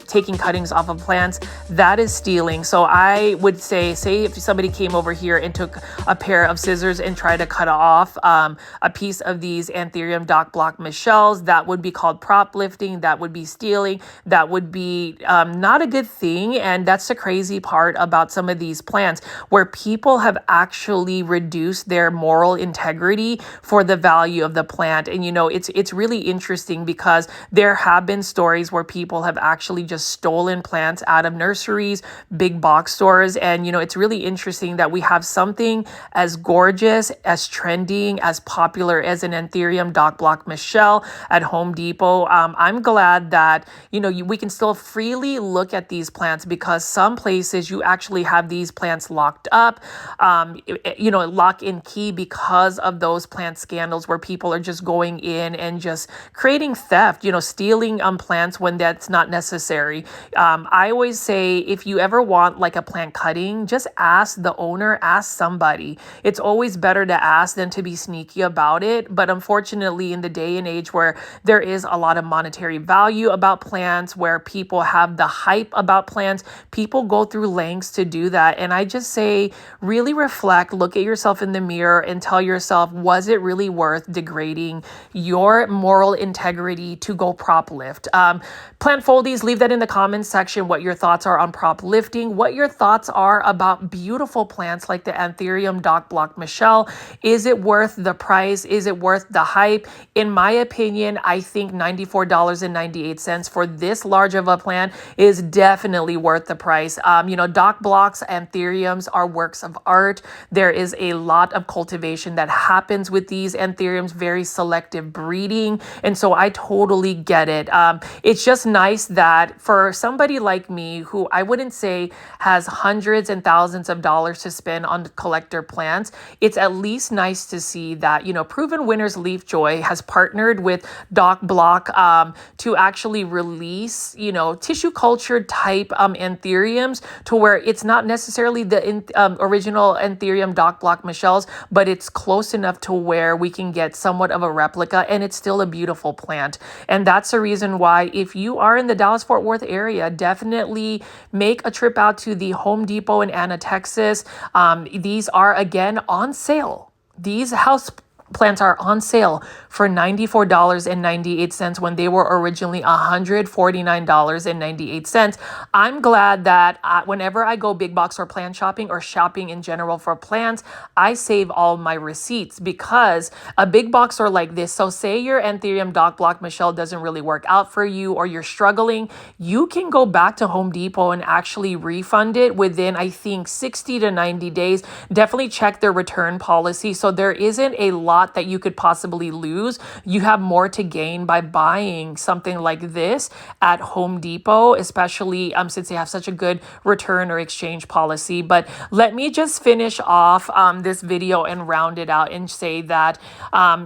taking cuttings off of plants. That is stealing. So I would say if somebody came over here and took a pair of scissors and tried to cut off a piece of these Anthurium Doc Block Michelles, that would be called prop lifting. That would be stealing. That would be not a good thing. And that's the crazy part about some of these plants, where people have actually reduced their moral integrity for the value of the plant. And it's really interesting because there have been stories where people have actually just stolen plants out of nurseries, big box stores. And it's really interesting that we have something as gorgeous, as trending, as popular as an Anthurium Doc Block Michelle at Home Depot. I'm glad that we can still freely look at these plants, because some places you actually have these plants locked up, lock and key, because of those plant scandals where people are just going in and just creating theft, stealing plants when that's not necessary. I always say, if you ever want like a plant cutting, just ask the owner, ask somebody. It's always better to ask than to be sneaky about it. But unfortunately, in the day and age where there is a lot of monetary value about plants, where people have the hype about plants, people go through lengths to do that. And I just say, really reflect, look at yourself in the mirror and tell yourself, was it really worth degrading your moral integrity to go prop lift? Plant foldies, leave that in the comments section what your thoughts are on prop lifting, what your thoughts are about beautiful plants like the Anthurium Doc Block Michelle. Is it worth the price? Is it worth the hype? In my opinion, I think $94.98 for this large of a plant is definitely worth the price. Doc Blocks, Anthuriums are works of art. There is a lot of cultivation that happens with these Anthuriums, very selective breeding. And so I totally get it. It's just nice that for somebody like me, who I wouldn't say has hundreds and thousands of dollars to spend on collector plants, it's at least nice to see that, Proven Winners Leafjoy has partnered with Doc Block to actually release, tissue cultured type Anthuriums, to where it's not necessarily the original Anthurium Doc Block Michelles, but it's close enough to where we can get somewhat of a replica, and it's still a beautiful plant. And that's the reason why, if you are in the Dallas-Fort Worth area, definitely make a trip out to the Home Depot in Anna, Texas. These are, again, on sale. These plants are on sale for $94.98 when they were originally $149.98. I'm glad that whenever I go big box or plant shopping or shopping in general for plants, I save all my receipts because a big box store like this, so say your Anthurium Doc Block Michelle doesn't really work out for you or you're struggling, you can go back to Home Depot and actually refund it within, I think, 60 to 90 days. Definitely check their return policy. So there isn't a lot that you could possibly lose. You have more to gain by buying something like this at Home Depot, especially since they have such a good return or exchange policy. But let me just finish off this video and round it out and say that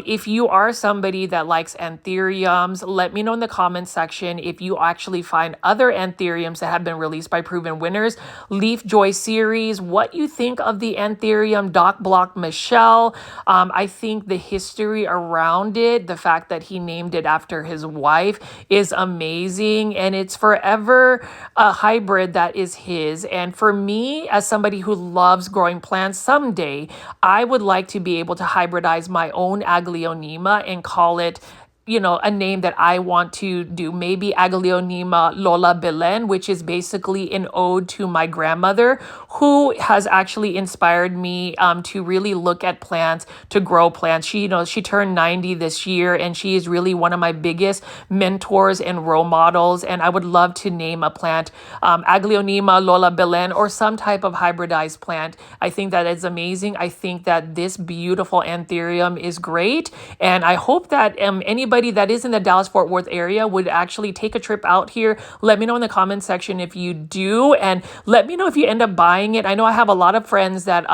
if you are somebody that likes anthuriums, let me know in the comments section if you actually find other anthuriums that have been released by Proven Winners Leafjoy series, what you think of the Anthurium Doc Block Michelle. I think the history around it, the fact that he named it after his wife, is amazing, and it's forever a hybrid that is his. And for me, as somebody who loves growing plants, someday I would like to be able to hybridize my own Aglaonema and call it, you know, a name that I want to do. Maybe Aglaonema Lola Belen, which is basically an ode to my grandmother, who has actually inspired me to really look at plants, to grow plants. She, you know, she turned 90 this year, and she is really one of my biggest mentors and role models. And I would love to name a plant Aglaonema Lola Belen or some type of hybridized plant. I think that is amazing. I think that this beautiful anthurium is great, and I hope that anybody that is in the Dallas-Fort Worth area would actually take a trip out here. Let me know in the comments section if you do, and let me know if you end up buying it. I know I have a lot of friends that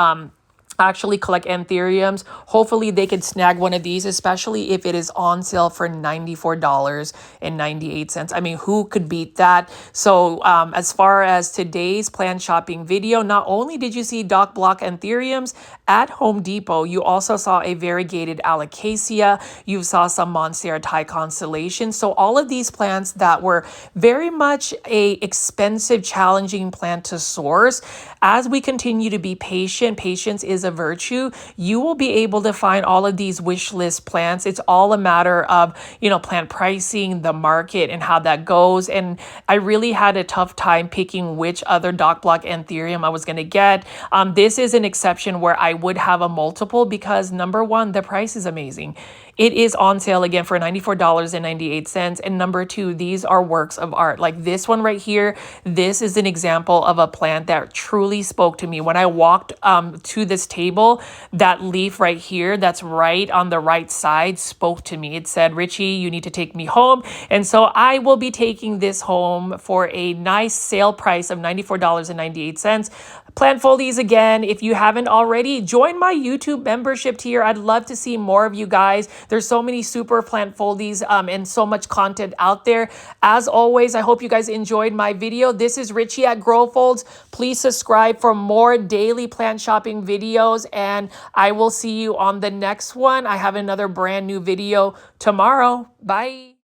actually collect anthuriums. Hopefully they could snag one of these, especially if it is on sale for $94.98. I mean, who could beat that? So as far as today's plant shopping video, not only did you see Doc Block anthuriums at Home Depot, you also saw a variegated alocasia, you saw some Monstera Thai constellation. So all of these plants that were very much a expensive, challenging plant to source, as we continue to be patient, patience is a virtue, you will be able to find all of these wish list plants. It's all a matter of, you know, plant pricing, the market, and how that goes. And I really had a tough time picking which other Doc Block anthurium I was going to get. This is an exception where I would have a multiple because, number one, the price is amazing. It is on sale again for $94.98. And number two, these are works of art. Like this one right here, this is an example of a plant that truly spoke to me. When I walked to this table, that leaf right here, that's right on the right side, spoke to me. It said, Richie, you need to take me home. And so I will be taking this home for a nice sale price of $94.98. Plant Foldies again. If you haven't already, join my YouTube membership tier. I'd love to see more of you guys. There's so many super Plant Foldies and so much content out there. As always, I hope you guys enjoyed my video. This is Richie at Grow Folds. Please subscribe for more daily plant shopping videos, and I will see you on the next one. I have another brand new video tomorrow. Bye.